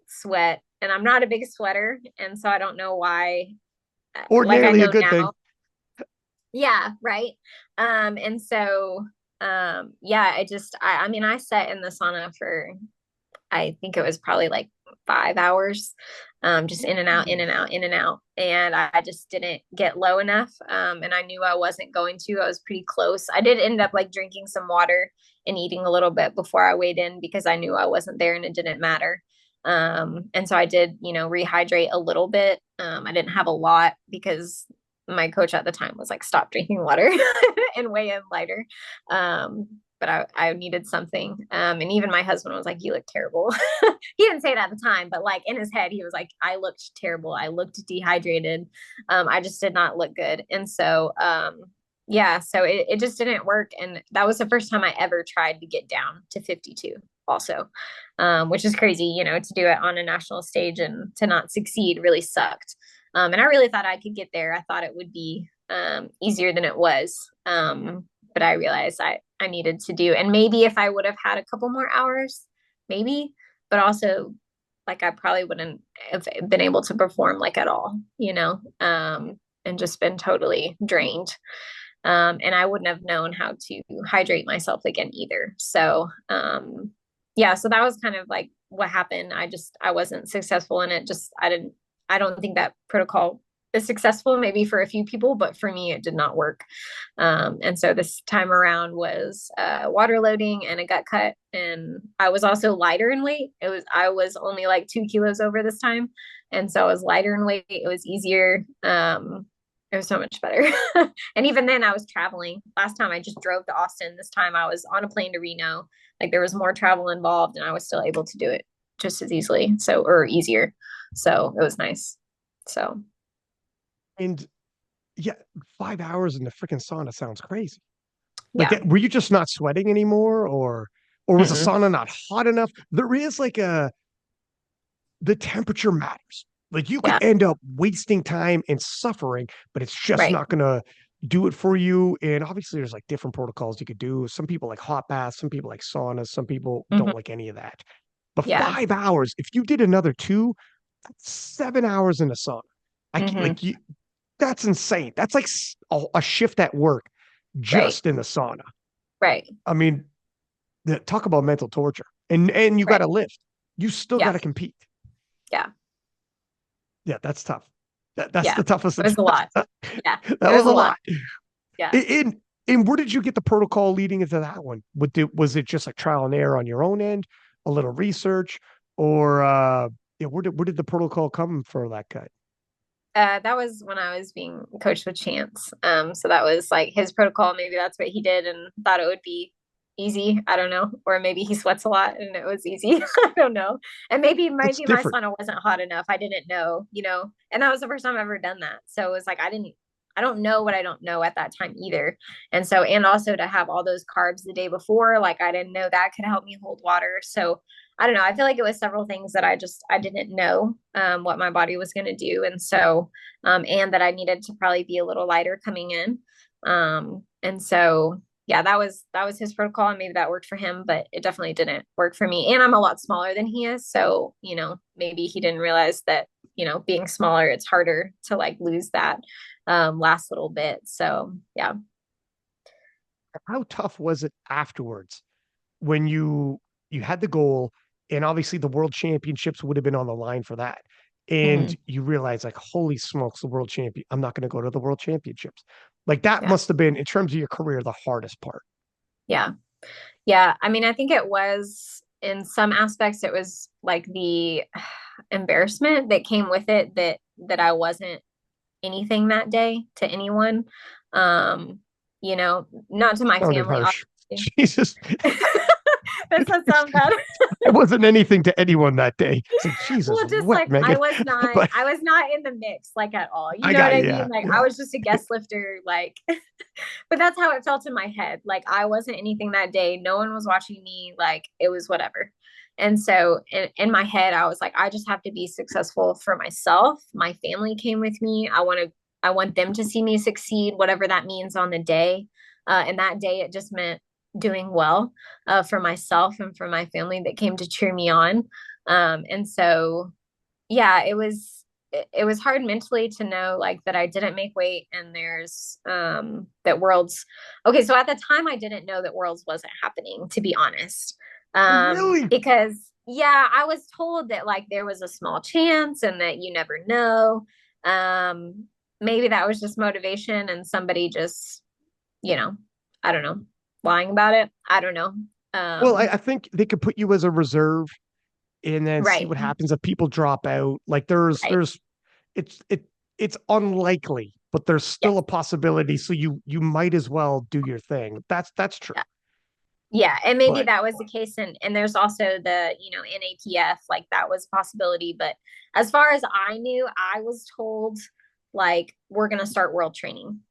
sweat. And I'm not a big sweater. And so I don't know why. Ordinarily a good thing. Yeah. Right. And so, I sat in the sauna for, I think it was probably like 5 hours, just in and out, in and out, in and out. And I just didn't get low enough. And I knew I wasn't going to. I was pretty close. I did end up like drinking some water and eating a little bit before I weighed in, because I knew I wasn't there and it didn't matter. And so I did, rehydrate a little bit. I didn't have a lot because my coach at the time was like, stop drinking water and weigh in lighter. But I needed something. And even my husband was like, you look terrible. He didn't say it at the time, but like in his head, he was like, I looked terrible. I looked dehydrated. I just did not look good. And so, so it just didn't work. And that was the first time I ever tried to get down to 52 also, which is crazy, to do it on a national stage and to not succeed really sucked. And I really thought I could get there. I thought it would be easier than it was. But I realized I needed to do, and maybe if I would have had a couple more hours, maybe, but also like I probably wouldn't have been able to perform like at all, and just been totally drained. And I wouldn't have known how to hydrate myself again either. So, so that was kind of like what happened. I wasn't successful in it. I don't think that protocol is successful, maybe for a few people, but for me, it did not work. And so this time around was water loading and a gut cut. And I was also lighter in weight. I was only like 2 kilos over this time. And so I was lighter in weight. It was easier. It was so much better. And even then I was traveling. Last time I just drove to Austin. This time I was on a plane to Reno. Like there was more travel involved and I was still able to do it just as easily. So, or easier. So it was nice. So, And yeah, 5 hours in the freaking sauna sounds crazy. Like yeah. that, were you just not sweating anymore, or was the Mm-mm. sauna not hot enough? There is like a the temperature matters. Like you could Yeah. end up wasting time and suffering, but it's just Right. not gonna do it for you. And obviously, there's like different protocols you could do. Some people like hot baths, some people like saunas, some people Hmm. don't like any of that. But Yeah. 5 hours, if you did another two, that's 7 hours in the sauna. Hmm. Like you, that's insane. That's like a shift at work Right. just in the sauna. Right. I mean, talk about mental torture. And you got Right. to lift. You still got Yeah. to compete. Yeah. Yeah, that's tough. That's Yeah. the toughest. It was a lot. Yeah. That It was was a a lot. lot. Yeah. And where did you get the protocol leading into that one? Was it just like trial and error on your own end, a little research, or yeah, where did the protocol come for that cut? That was when I was being coached with Chance. So that was like his protocol. Maybe that's what he did and thought it would be easy. I don't know. Or maybe he sweats a lot and it was easy. I don't know. And maybe It's maybe my different. sauna wasn't hot enough. I didn't know, you know. And that was the first time I've ever done that. So it was like I don't know what I don't know at that time either. And so and also to have all those carbs the day before, like I didn't know that could help me hold water. So I don't know. I feel like it was several things that I didn't know what my body was going to do. And so and that I needed to probably be a little lighter coming in. And so yeah, that was his protocol, and maybe that worked for him, but it definitely didn't work for me. And I'm a lot smaller than he is, so you know maybe he didn't realize that being smaller, it's harder to like lose that last little bit. So yeah. How tough was it afterwards when you had the goal, and obviously the world championships would have been on the line for that, and Hmm. you realize like, holy smokes, the world champion, I'm not going to go to the world championships. Like that Yeah. must have been, in terms of your career, the hardest part. Yeah. Yeah. I mean, I think it was in some aspects, it was like the embarrassment that came with it that I wasn't anything that day to anyone. Um, not to my Sounded family, harsh. obviously. Jesus. That does sound bad. I wasn't anything to anyone that day. It's like, Jesus, Well, just wet, like I Megan. was not, But I was not in the mix like at all. You I know what got I you. mean? Yeah. Like I Yeah. was just a guest lifter, like but that's how it felt in my head. Like I wasn't anything that day. No one was watching me. Like it was whatever. And so in my head, I was like, I just have to be successful for myself. My family came with me. I want them to see me succeed, whatever that means on the day. And that day, it just meant doing well for myself and for my family that came to cheer me on. And so, yeah, it was hard mentally to know like that I didn't make weight and there's that worlds okay, so at the time I didn't know that worlds wasn't happening, to be honest. Really? Because yeah, I was told that like there was a small chance and that you never know. Um Maybe that was just motivation and somebody just, you know, I don't know, lying about it. I don't know. Well, Um I think they could put you as a reserve and then see right, what happens if people drop out. Like right. it's it's unlikely, but there's still Yes. a possibility. So you might as well do your thing. That's true. Yeah. Yeah, and maybe But that was the case, and there's also the NAPF, like that was a possibility. But as far as I knew, I was told like we're gonna start world training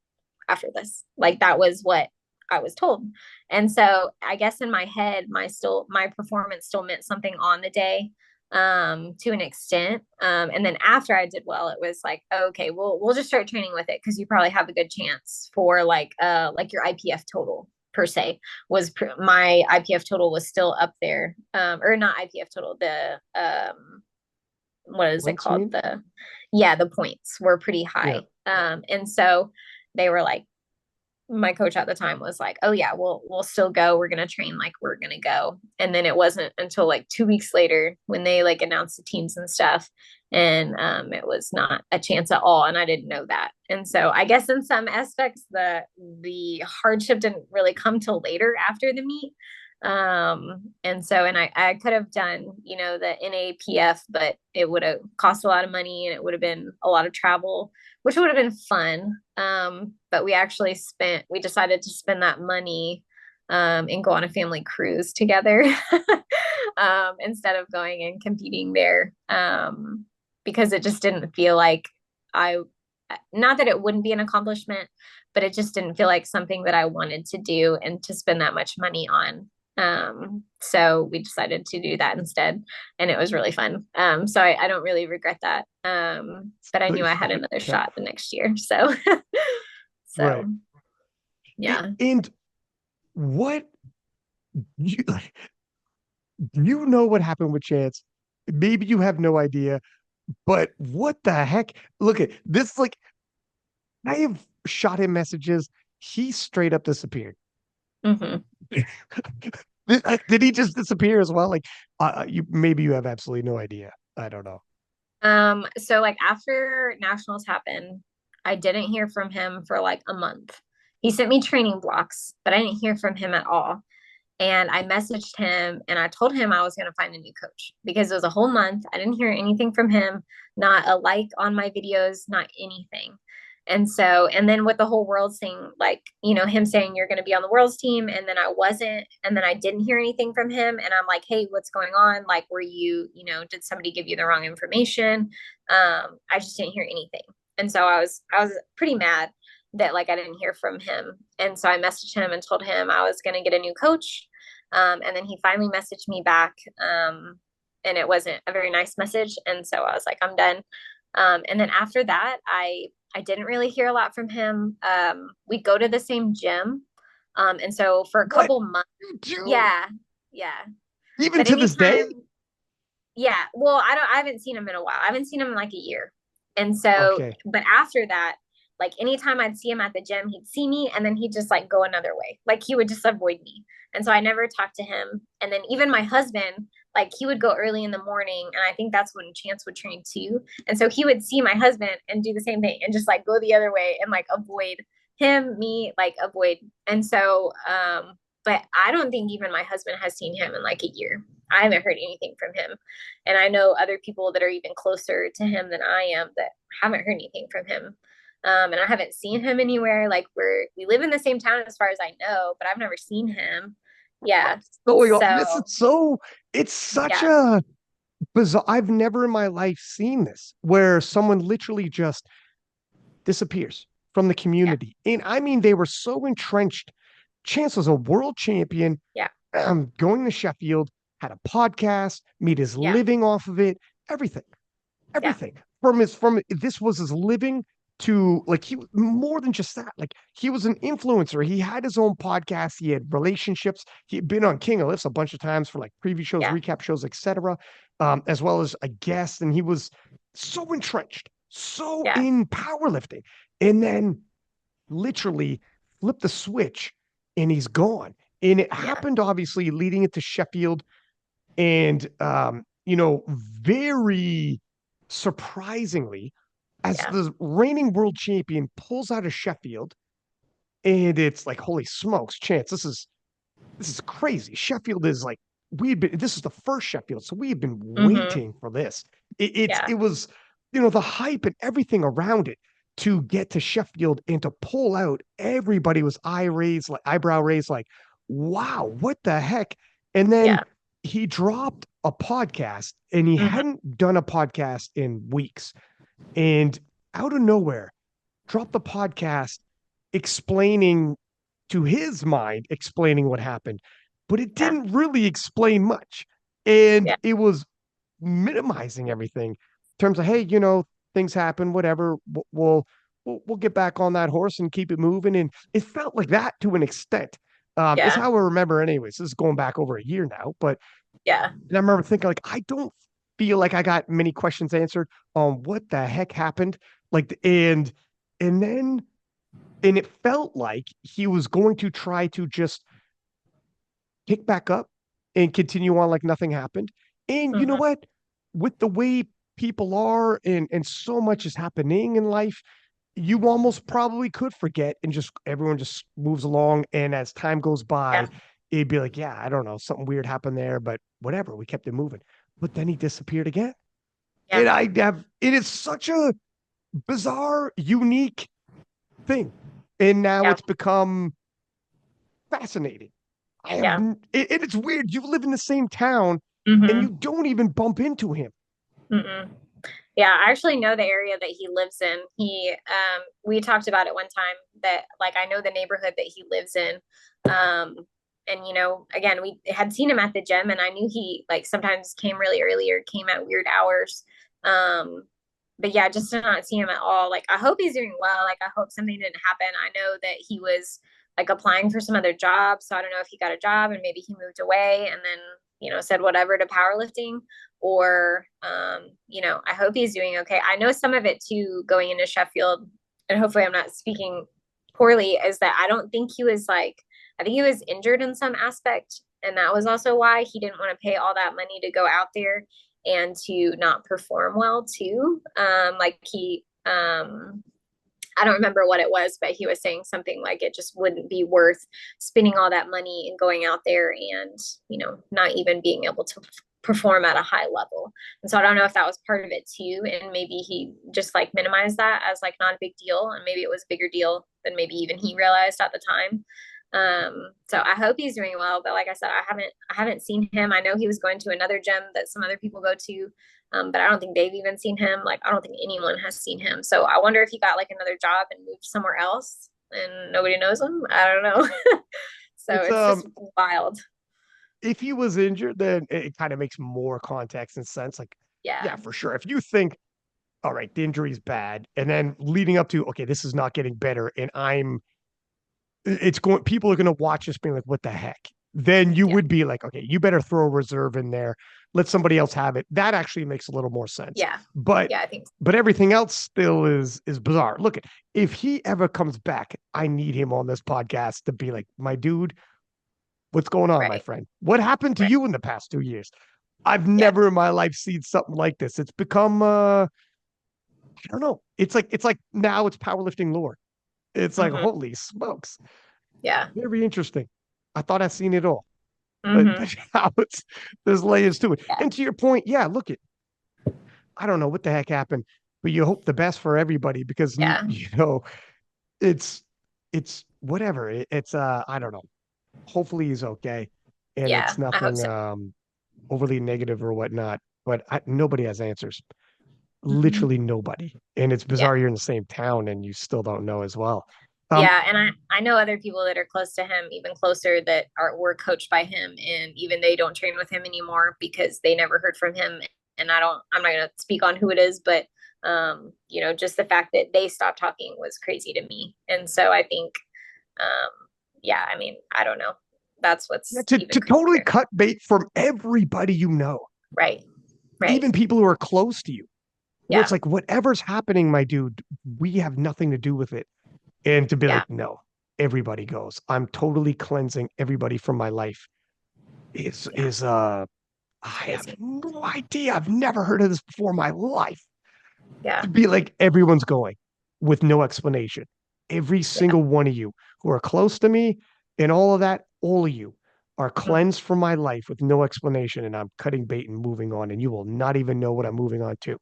after this. Like that was what I was told. And so I guess in my head, my performance still meant something on the day, to an extent. And then after I did well, it was like, okay, we'll just start training with it because you probably have a good chance for like your IPF total per se my IPF total was still up there. Or not IPF total, the what is it points, you called? mean? The points were pretty Yeah. high. And so they were like, my coach at the time was like, "Oh yeah, we'll still go. We're gonna train like we're gonna go." And then it wasn't until like 2 weeks later when they like announced the teams and stuff, and it was not a chance at all, and I didn't know that. And so I guess in some aspects, the hardship didn't really come till later after the meet. And I could have done, the NAPF, but it would have cost a lot of money and it would have been a lot of travel, which would have been fun. But we decided to spend that money and go on a family cruise together instead of going and competing there. Because it just didn't feel like I, not that it wouldn't be an accomplishment, but it just didn't feel like something that I wanted to do and to spend that much money on. So we decided to do that instead, and it was really fun. So I don't really regret that. But I knew I had another shot the next year. So, Right. so yeah. And what you you know what happened with Chance? Maybe you have no idea, but what the heck? Look at this. Like, I have shot him messages. He straight up disappeared. Mhm. Did he just disappear as well? Like, maybe you have absolutely no idea. I don't know. So like after nationals happened, I didn't hear from him for like a month. He sent me training blocks, but I didn't hear from him at all. And I messaged him and I told him I was going to find a new coach because it was a whole month. I didn't hear anything from him, not a like on my videos, not anything. And then with the whole world saying, like, him saying you're going to be on the world's team, and then I wasn't, and then I didn't hear anything from him. And I'm like, hey, what's going on? Like, were you, did somebody give you the wrong information? I just didn't hear anything. And so I was pretty mad that like I didn't hear from him. And so I messaged him and told him I was going to get a new coach. And then he finally messaged me back. And it wasn't a very nice message. And so I was like, I'm done. And then after that, I didn't really hear a lot from him. We go to the same gym. And so for a What? couple months, yeah, yeah. Even But to this day? anytime, yeah. Well, I haven't seen him in a while. I haven't seen him in like a year. And so, Okay. but after that, like anytime I'd see him at the gym, he'd see me and then he'd just like go another way. Like he would just avoid me. And so I never talked to him. And then even my husband, like he would go early in the morning. And I think that's when Chance would train too. And so he would see my husband and do the same thing and just like go the other way and like avoid him, me, like avoid. And so, but I don't think even my husband has seen him in like a year. I haven't heard anything from him. And I know other people that are even closer to him than I am that haven't heard anything from him. And I haven't seen him anywhere. Like we live in the same town as far as I know, but I've never seen him. Yeah. This is So so, it's such yeah, a bizarre. I've never in my life seen this where someone literally just disappears from the yeah, community. And I mean, they were so entrenched. Chance was a world champion, yeah, going to Sheffield, had a podcast, made his yeah, living off of it, everything, yeah, everything this was his living to like he more than just that. Like he was an influencer. He had his own podcast. He had relationships. He had been on King of Lifts a bunch of times for like preview shows, yeah, recap shows, etc. As well as a guest. And he was so entrenched, so yeah, in powerlifting. And then literally flip the switch and he's gone. And it yeah, happened obviously leading into Sheffield and very surprisingly, as yeah, the reigning world champion pulls out of Sheffield, and it's like, holy smokes, Chance, this is crazy. Sheffield is like this is the first Sheffield, so we have been mm-hmm, waiting for this. It yeah, was, the hype and everything around it to get to Sheffield and to pull out. Everybody was eyebrow raised, like, wow, what the heck? And then yeah, he dropped a podcast, and he mm-hmm, hadn't done a podcast in weeks, and out of nowhere, dropped the podcast explaining to his mind, explaining what happened, but it yeah, didn't really explain much. And yeah, it was minimizing everything in terms of, hey, things happen, whatever. We'll get back on that horse and keep it moving. And it felt like that to an extent. It's yeah, how I remember, anyways. This is going back over a year now, but yeah, and I remember thinking, like, I don't feel like I got many questions answered on what the heck happened. Like, and then and it felt like he was going to try to just pick back up and continue on like nothing happened. And you know mm-hmm, what? With the way people are and so much is happening in life, you almost probably could forget and just everyone just moves along. And as time goes yeah, by, he'd be like, yeah, I don't know, something weird happened there, but whatever. We kept it moving. But then he disappeared again. Yeah. It is such a bizarre, unique thing. And now Yeah. it's become fascinating. Yeah. It's weird. You live in the same town and you Mm-hmm. don't even bump into him. Mm-mm. Yeah, I actually know the area that he lives in. We talked about it one time that like I know the neighborhood that he lives in. Um, and again, we had seen him at the gym, and I knew he like sometimes came really early or came at weird hours. Um, but yeah, just to not see him at all. Like, I hope he's doing well. Like, I hope something didn't happen. I know that he was like applying for some other job, so I don't know if he got a job and maybe he moved away and then said whatever to powerlifting, or I hope he's doing okay. I know some of it too going into Sheffield, and hopefully I'm not speaking poorly, is that I don't think he was like, I think he was injured in some aspect, and that was also why he didn't want to pay all that money to go out there and to not perform well too. Like he I don't remember what it was, but he was saying something like it just wouldn't be worth spending all that money and going out there and, not even being able to perform at a high level. And so I don't know if that was part of it too. And maybe he just like minimized that as like not a big deal. And maybe it was a bigger deal than maybe even he realized at the time. So I hope he's doing well, but like I said, I haven't seen him. I know he was going to another gym that some other people go to. But I don't think they've even seen him. Like, I don't think anyone has seen him. So I wonder if he got like another job and moved somewhere else and nobody knows him. I don't know. So It's it's just wild. if he was injured, then it kind of makes more context and sense. Like, yeah, Yeah. for sure. If you think, all right, the injury's bad, and then leading up to, okay, this is not getting better, and it's going, people are going to watch this being like, what the heck? Then you Yeah. would be like, okay, you better throw a reserve in there, let somebody else have it. That actually makes a little more sense. Yeah. But Yeah. I think so. everything else still is bizarre. Look, if he ever comes back, I need him on this podcast to be like, my dude, what's going on, my Right. friend? What happened to Right. you in the past 2 years? I've Yeah. never in my life seen something like this. It's become I don't know. It's like now it's powerlifting lore. It's like, Hmm. holy smokes. Yeah. Very interesting. I thought I'd seen it all, but Hmm. how there's layers to it. Yeah. And to your point, yeah, look at, I don't know what the heck happened, but you hope the best for everybody because Yeah. it's it's whatever. It's I don't know. Hopefully he's okay, and Yeah. it's I hope nothing so. overly negative or whatnot. But nobody has answers. Hmm. Literally nobody. And it's Yeah. bizarre you're in the same town and you still don't know as well. Um, Yeah, and I know other people that are close to him, even closer, that were coached by him, and even they don't train with him anymore because they never heard from him. And I'm not gonna speak on who it is, but just the fact that they stopped talking was crazy to me. And so I think, yeah, I mean, I don't know. That's yeah, what's to even totally crazier. cut bait from everybody you know, Right, right, even people who are close to you, where it's yeah, like, whatever's happening, my dude, we have nothing to do with it. And to be yeah, like, no, everybody goes. I'm totally cleansing everybody from my life yeah. I It's have crazy. no idea. I've never heard of this before in my life. Yeah, To be like everyone's going with no explanation. Every yeah, single one of you who are close to me and all of that, all of you are mhm, cleansed from my life with no explanation. And I'm cutting bait and moving on. And you will not even know what I'm moving on to.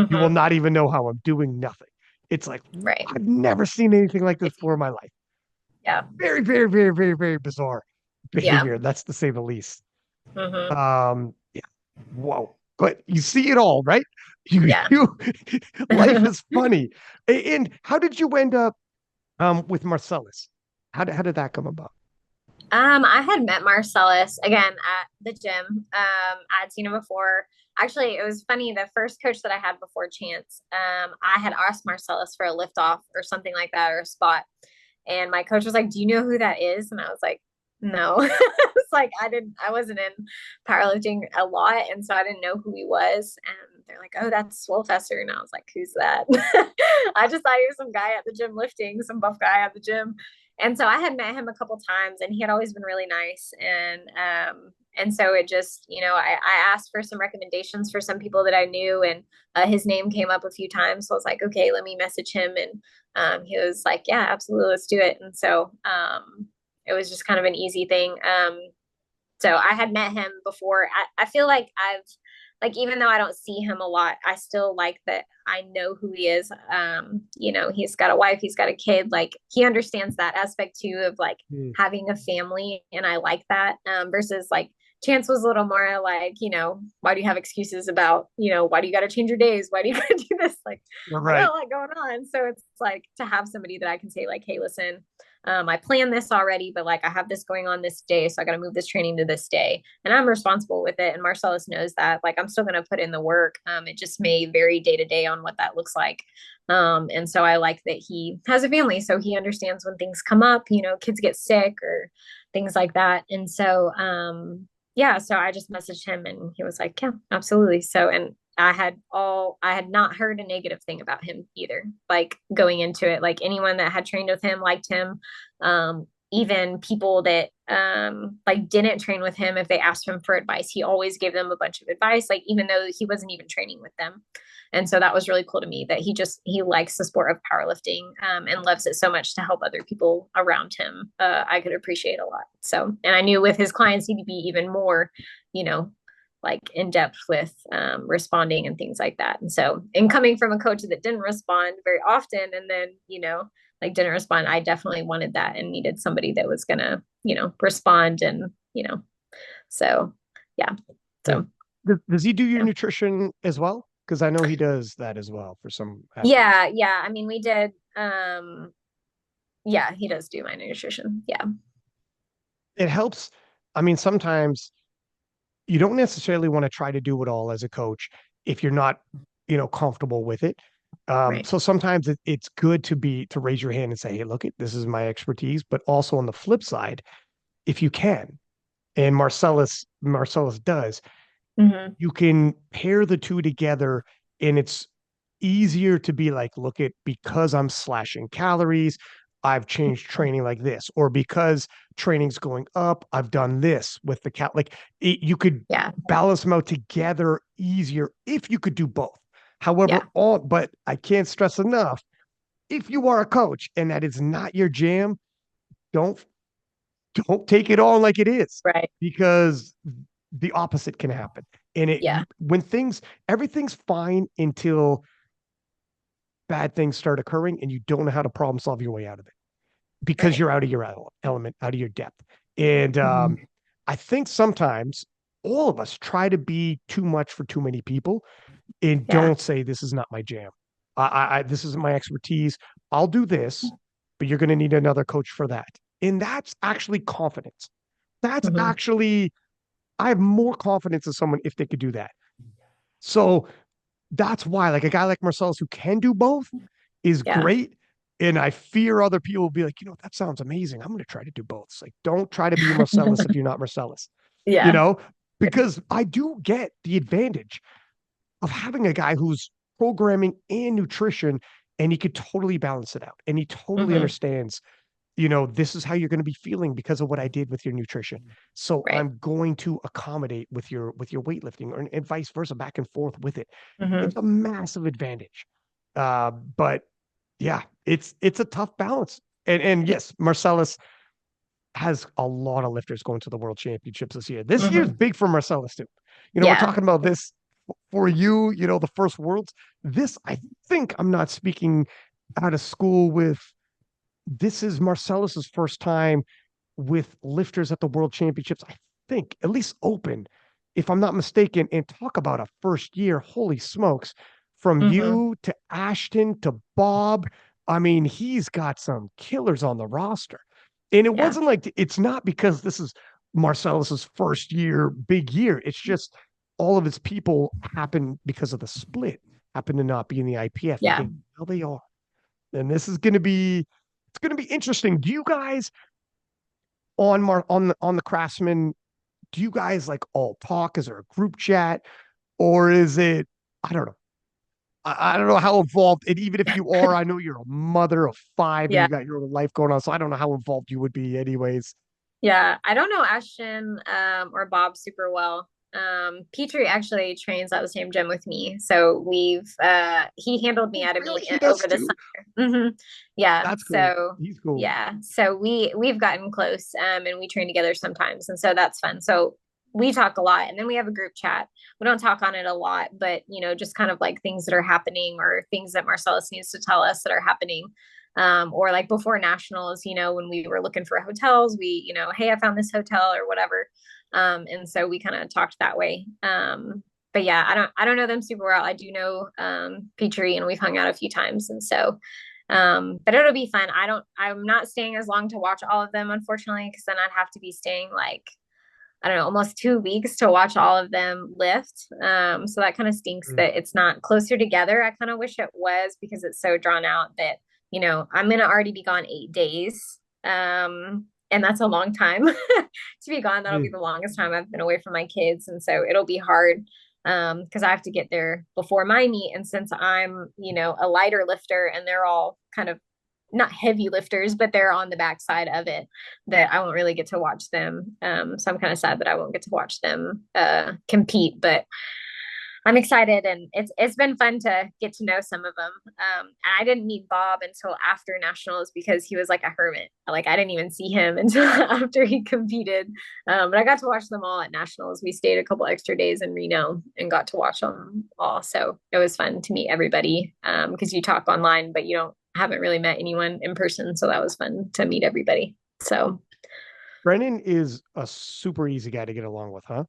You will mhm, not even know how I'm doing nothing. It's like, right, I've never seen anything like this before in my life. yeah, Very, very, very, very, very bizarre yeah, behavior. That's to say the least. mhm, Yeah. Whoa. But you see it all, right? yeah. Life is funny. And how did you end up with Marcellus? How did that come about? I had met Marcellus again at the gym. I had seen him before. Actually, it was funny. The first coach that I had before Chance, I had asked Marcellus for a lift off or something like that or a spot. And my coach was like, "Do you know who that is?" And I was like, "No." It's like I wasn't in powerlifting a lot, and so I didn't know who he was. And they're like, "Oh, that's Swolefester," and I was like, "Who's that?" I just thought he was some guy at the gym lifting, some buff guy at the gym. And so I had met him a couple times, and he had always been really nice. And so it just, I asked for some recommendations for some people that I knew, and his name came up a few times. So I was like, okay, let me message him, and he was like, yeah, absolutely, let's do it. And so it was just kind of an easy thing. So I had met him before. I feel like even though I don't see him a lot, I still like that I know who he is. He's got a wife, he's got a kid. Like he understands that aspect too of like Mm. having a family. And I like that. Versus like Chance was a little more like, why do you have excuses about, why do you got to change your days? Why do you got to do this? Like, I got Right. a lot going on. So it's like to have somebody that I can say like, hey, listen, I planned this already, but like I have this going on this day. So I got to move this training to this day and I'm responsible with it. And Marcellus knows that like, I'm still going to put in the work. It just may vary day to day on what that looks like. And so I like that he has a family. So he understands when things come up, kids get sick or things like that. And so, yeah, so I just messaged him and he was like, yeah, absolutely. So, and I had not heard a negative thing about him either. Like going into it, like anyone that had trained with him liked him. Even people that like didn't train with him, if they asked him for advice, he always gave them a bunch of advice, like even though he wasn't even training with them. And so that was really cool to me that he likes the sport of powerlifting and loves it so much to help other people around him. I could appreciate a lot. So, and I knew with his clients, he'd be even more, you know, like in depth with responding and things like that. And so, in coming from a coach that didn't respond very often and then, like didn't respond, I definitely wanted that and needed somebody that was going to, respond and, so yeah. Yeah. So, Does he do your yeah. nutrition as well? Because I know he does that as well for some athletes. Yeah. Yeah. I mean, we did, yeah, he does do my nutrition. Yeah. It helps. I mean, sometimes you don't necessarily want to try to do it all as a coach if you're not, comfortable with it. Right. So sometimes it's good to raise your hand and say, hey, look, this is my expertise. But also on the flip side, if you can, and Marcellus does, Mm-hmm. you can pair the two together and it's easier to be like, look at because I'm slashing calories, I've changed training like this, or because training's going up, I've done this with the cat. Like you could Yeah. balance them out together easier if you could do both. However, Yeah. but I can't stress enough, if you are a coach and that is not your jam, don't don't take it on like it is Right. because the opposite can happen. And Yeah. when everything's fine until bad things start occurring and you don't know how to problem solve your way out of it because Right. you're out of your element, out of your depth. And Mm-hmm. I think sometimes all of us try to be too much for too many people and Yeah. don't say, this is not my jam. This isn't my expertise. I'll do this, but you're going to need another coach for that. And that's actually confidence. That's Mm-hmm. actually, I have more confidence in someone if they could do that. So that's why, like a guy like Marcellus who can do both is Yeah. great. And I fear other people will be like, that sounds amazing. I'm going to try to do both. It's like, don't try to be Marcellus if you're not Marcellus, you Yeah. know, because I do get the advantage of having a guy who's programming and nutrition and he could totally balance it out and he totally Mm-hmm. understands this is how you're going to be feeling because of what I did with your nutrition. So Right. I'm going to accommodate with your weightlifting and vice versa, back and forth with it. It's Mm-hmm. a massive advantage. But yeah, it's a tough balance. And yes, Marcellus has a lot of lifters going to the world championships this year. This year's Mm-hmm. big for Marcellus too. We're Yeah. talking about this for you, the first worlds. This, I think I'm not speaking out of school with this is Marcellus's first time with lifters at the World Championships. I think at least open, if I'm not mistaken. And talk about a first year. Holy smokes! From Mm-hmm. you to Ashton to Bob. I mean, he's got some killers on the roster. And it Yeah. wasn't like it's not because this is Marcellus's first year, big year. It's just all of his people happen because of the split, happen to not be in the IPF. You Yeah. think, well, they are. And this is going to be it's going to be interesting. Do you guys on the Craftsman? Do you guys like all talk? Is there a group chat, or is it? I don't know. I don't know how involved. And even if you are, I know you're a mother of five and Yeah. you got your own life going on. So I don't know how involved you would be, anyways. Yeah. I don't know Ashton or Bob super well. Petrie actually trains at the same gym with me. So he handled me Oh, at a really? meet He does over the too? summer. Yeah. That's cool. So He's cool. yeah. So we've gotten close and we train together sometimes. And so that's fun. So we talk a lot and then we have a group chat. We don't talk on it a lot, but just kind of like things that are happening or things that Marcellus needs to tell us that are happening. Or like before nationals, when we were looking for hotels, hey, I found this hotel or whatever. And so we kind of talked that way. But yeah, I don't know them super well. I do know Petrie and we've hung out a few times. And so but it'll be fun. I'm not staying as long to watch all of them, unfortunately, because then I'd have to be staying like, I don't know, almost 2 weeks to watch all of them lift. So that kind of stinks Mm. that it's not closer together. I kind of wish it was because it's so drawn out that, I'm going to already be gone 8 days. And that's a long time to be gone. That'll be Mm. the longest time I've been away from my kids. And so it'll be hard because I have to get there before my meet. And since I'm, a lighter lifter and they're all kind of not heavy lifters, but they're on the backside of it, that I won't really get to watch them. So I'm kind of sad that I won't get to watch them compete, but I'm excited and it's been fun to get to know some of them. And I didn't meet Bob until after nationals because he was like a hermit. Like I didn't even see him until after he competed. But I got to watch them all at nationals. We stayed a couple extra days in Reno and got to watch them all. So it was fun to meet everybody because you talk online, but you haven't really met anyone in person. So that was fun to meet everybody. So Brennan is a super easy guy to get along with, huh?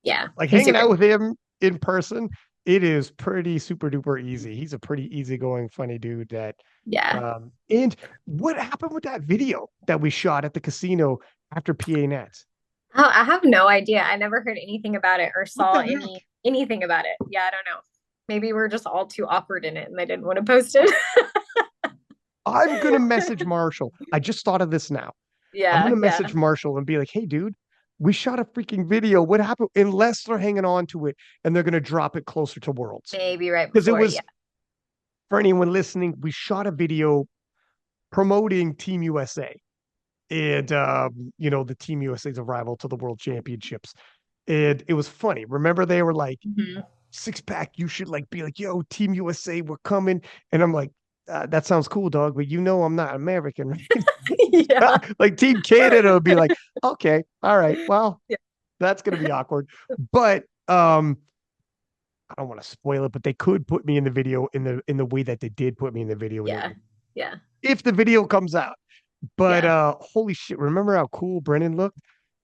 yeah, Like he's hanging super. out with him in person, it is pretty super duper easy. He's a pretty easygoing, funny dude that Yeah. and what happened with that video that we shot at the casino after PA Nats? Oh, I have no idea. I never heard anything about it or What saw the heck? anything about it. Yeah, I don't know. Maybe we're just all too awkward in it and they didn't want to post it. I'm gonna message Marshall. I just thought of this now. I'm Yeah, gonna yeah. message Marshall and be like, hey dude, we shot a freaking video. What happened? Unless they're hanging on to it and they're gonna drop it closer to Worlds. Maybe right Because it before. Yeah. was for anyone listening, we shot a video promoting Team USA and the Team USA's arrival to the World Championships. And it was funny. Remember, they were like, Mhm. six pack, you should like be like, yo, Team USA, we're coming. And I'm like, that sounds cool, dog, but I'm not American, right? Yeah. Like Team Canada would be like, okay, all right, well, Yeah. that's gonna be awkward. But I don't want to spoil it, but they could put me in the video in the way that they did put me in the video Yeah. Yeah. if the video comes out. But Yeah. holy shit, remember how cool Brennan looked?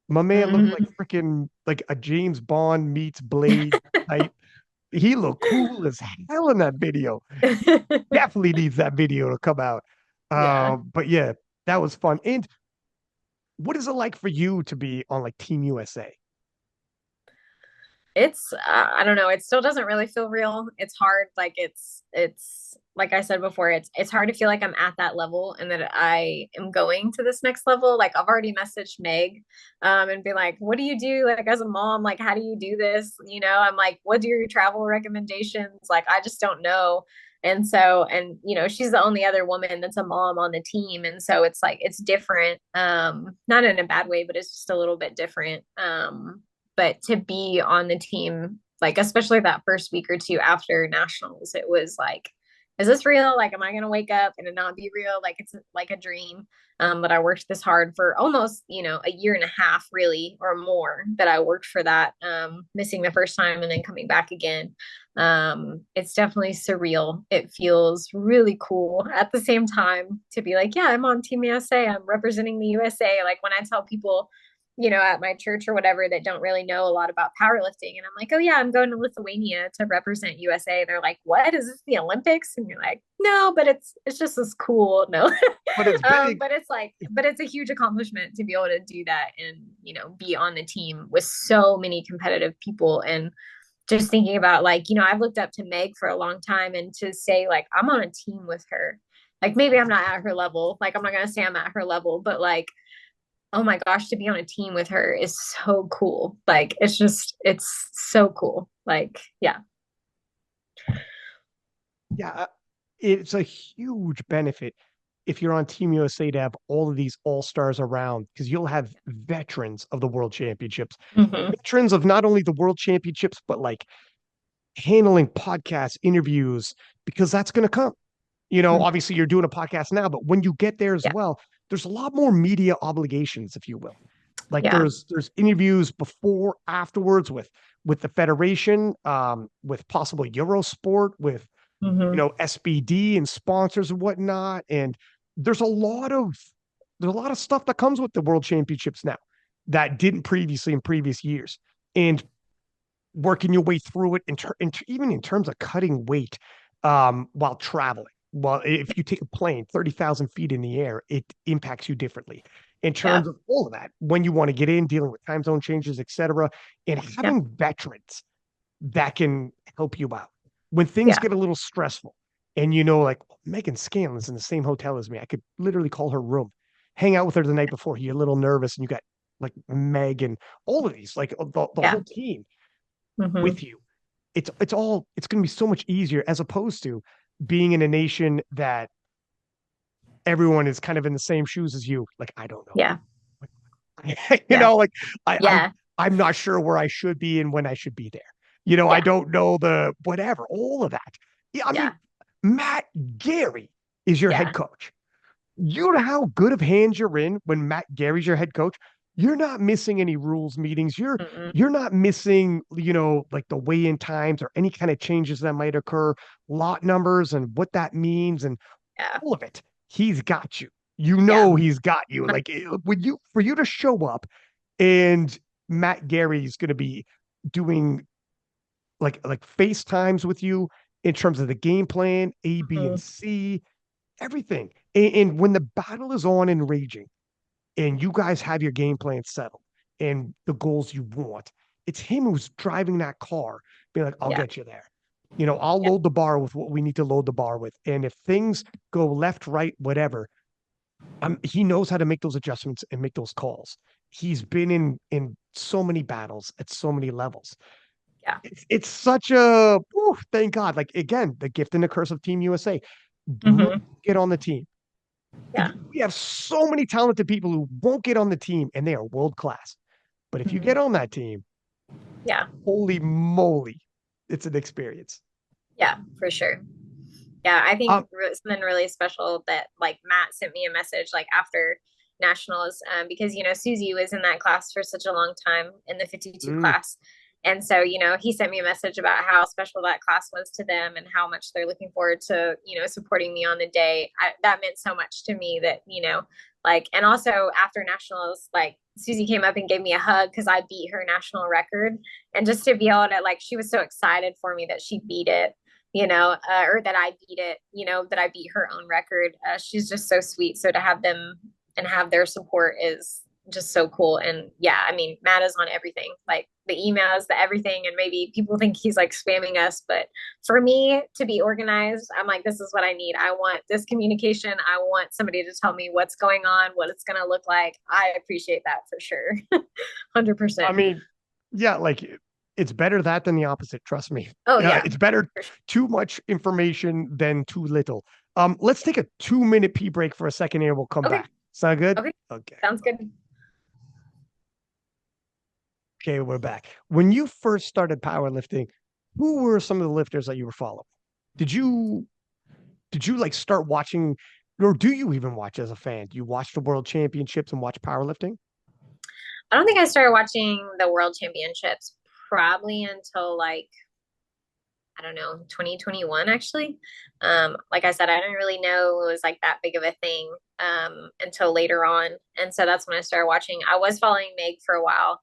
My man looked like Mhm. freaking like a James Bond meets Blade type. He looked cool as hell in that video. Definitely needs that video to come out. Yeah. But yeah, that was fun. And what is it like for you to be on like Team USA? It's I don't know, it still doesn't really feel real. It's hard, like it's like I said before, it's hard to feel like I'm at that level and that I am going to this next level. Like I've already messaged Meg and be like, what do you do like as a mom, like how do you do this, I'm like, what are your travel recommendations, like I just don't know. And so, and she's the only other woman that's a mom on the team, and so it's like it's different, not in a bad way, but it's just a little bit different. But to be on the team, like especially that first week or two after nationals, it was like, is this real? Like, am I gonna wake up and it not be real? Like it's like a dream. But I worked this hard for almost, a year and a half, really, or more, that I worked for that, missing the first time and then coming back again. It's definitely surreal. It feels really cool at the same time to be like, yeah, I'm on Team USA. I'm representing the USA. Like when I tell people, at my church or whatever that don't really know a lot about powerlifting. And I'm like, oh yeah, I'm going to Lithuania to represent USA. They're like, what is this, the Olympics? And you're like, no, but it's just as cool. No. But it's big. But it's a huge accomplishment to be able to do that and, be on the team with so many competitive people. And just thinking about like, I've looked up to Meg for a long time, and to say like, I'm on a team with her. Like maybe I'm not at her level. Like I'm not going to say I'm at her level, but like, oh my gosh, to be on a team with her is so cool. Like it's so cool. Like, yeah. Yeah, it's a huge benefit if you're on Team USA to have all of these all-stars around, because you'll have veterans of the world championships, Hmm. veterans of not only the world championships, but like handling podcasts, interviews, because that's going to come. Obviously you're doing a podcast now, but when you get there as Yeah. well, there's a lot more media obligations, if you will. Like Yeah. there's interviews before, afterwards with the federation, with possible Eurosport, with Hmm. SBD and sponsors and whatnot. And there's a lot of stuff that comes with the world championships now that didn't previously in previous years. And working your way through it, even in terms of cutting weight while traveling. Well, if you take a plane 30,000 feet in the air, it impacts you differently in Yeah. terms of all of that. When you want to get in, dealing with time zone changes, etc., and Yeah. having veterans that can help you out when things Yeah. get a little stressful. And like Megan Scanlon's in the same hotel as me. I could literally call her room, hang out with her the night before. You're a little nervous, and you got like Meg and all of these, like the Yeah. whole team Hmm. with you. It's going to be so much easier as opposed to being in a nation that everyone is kind of in the same shoes as you. Like, I don't know. Yeah. you Yeah. know, like I, I'm Yeah. I'm not sure where I should be and when I should be there. I Yeah. don't know the whatever, all of that. Yeah, I mean, Yeah. Matt Gary is your head Yeah. coach. You know how good of hands you're in when Matt Gary's your head coach. You're not missing any rules meetings. You're Mm-mm. you're not missing, like the weigh-in times or any kind of changes that might occur, lot numbers and what that means and Yeah. all of it. He's got you. Yeah. He's got you. Like for you to show up and Matt Gary's going to be doing like FaceTimes with you in terms of the game plan, A, B, and Mhm. C, everything. And when the battle is on and raging, and you guys have your game plan settled and the goals you want, it's him who's driving that car, being like, I'll Yeah. get you there. I'll Yeah. load the bar with what we need to load the bar with. And if things go left, right, whatever, he knows how to make those adjustments and make those calls. He's been in so many battles at so many levels. Yeah. It's such a thank God. Like again, the gift and the curse of Team USA. Brilliant, Hmm. get on the team. Yeah. We have so many talented people who won't get on the team, and they are world class. But if you Hmm. get on that team, Yeah. holy moly, it's an experience. Yeah, for sure. Yeah, I think Um, something really special that like Matt sent me a message like after nationals, because Susie was in that class for such a long time in the 52 mm, class. And so, he sent me a message about how special that class was to them and how much they're looking forward to, supporting me on the day. That meant so much to me that, like, and also after nationals, like Susie came up and gave me a hug because I beat her national record. And just to be able to, like, she was so excited for me that she beat it, or that I beat it, that I beat her own record. She's just so sweet. So to have them and have their support is just so cool. And yeah, I mean, Matt is on everything, like the emails, the everything. And maybe people think he's like spamming us, but for me to be organized, I'm like, this is what I need. I want this communication. I want somebody to tell me what's going on, what it's going to look like. I appreciate that for sure. I 100%. mean, yeah, like it's better that than the opposite. Trust me. Oh yeah, It's better for sure. too much information than too little. Let's take a 2-minute pee break for a second here. We'll come Okay. back. Sound good? Okay. Okay. Sounds good. Okay, we're back. When you first started powerlifting, who were some of the lifters that you were following? Did you like start watching, or do you even watch as a fan? Do you watch the world championships and watch powerlifting? I don't think I started watching the world championships probably until like, I don't know, 2021 actually. Like I said, I didn't really know it was like that big of a thing until later on. And so that's when I started watching. I was following Meg for a while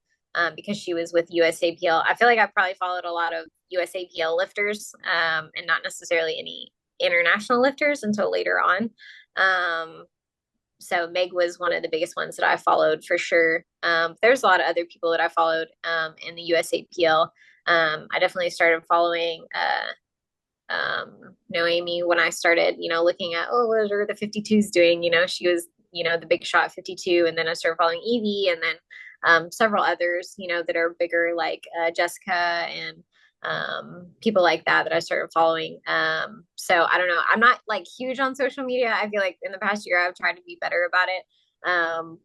because she was with USAPL. I feel like I probably followed a lot of USAPL lifters and not necessarily any international lifters until later on. So Meg was one of the biggest ones that I followed for sure. There's a lot of other people that I followed in the USAPL. I definitely started following Noemi when I started, looking at, oh, what are the 52s doing? She was, the big shot 52. And then I started following Evie and then several others, that are bigger like Jessica and people like that I started following. So I don't know. I'm not like huge on social media. I feel like in the past year I've tried to be better about it.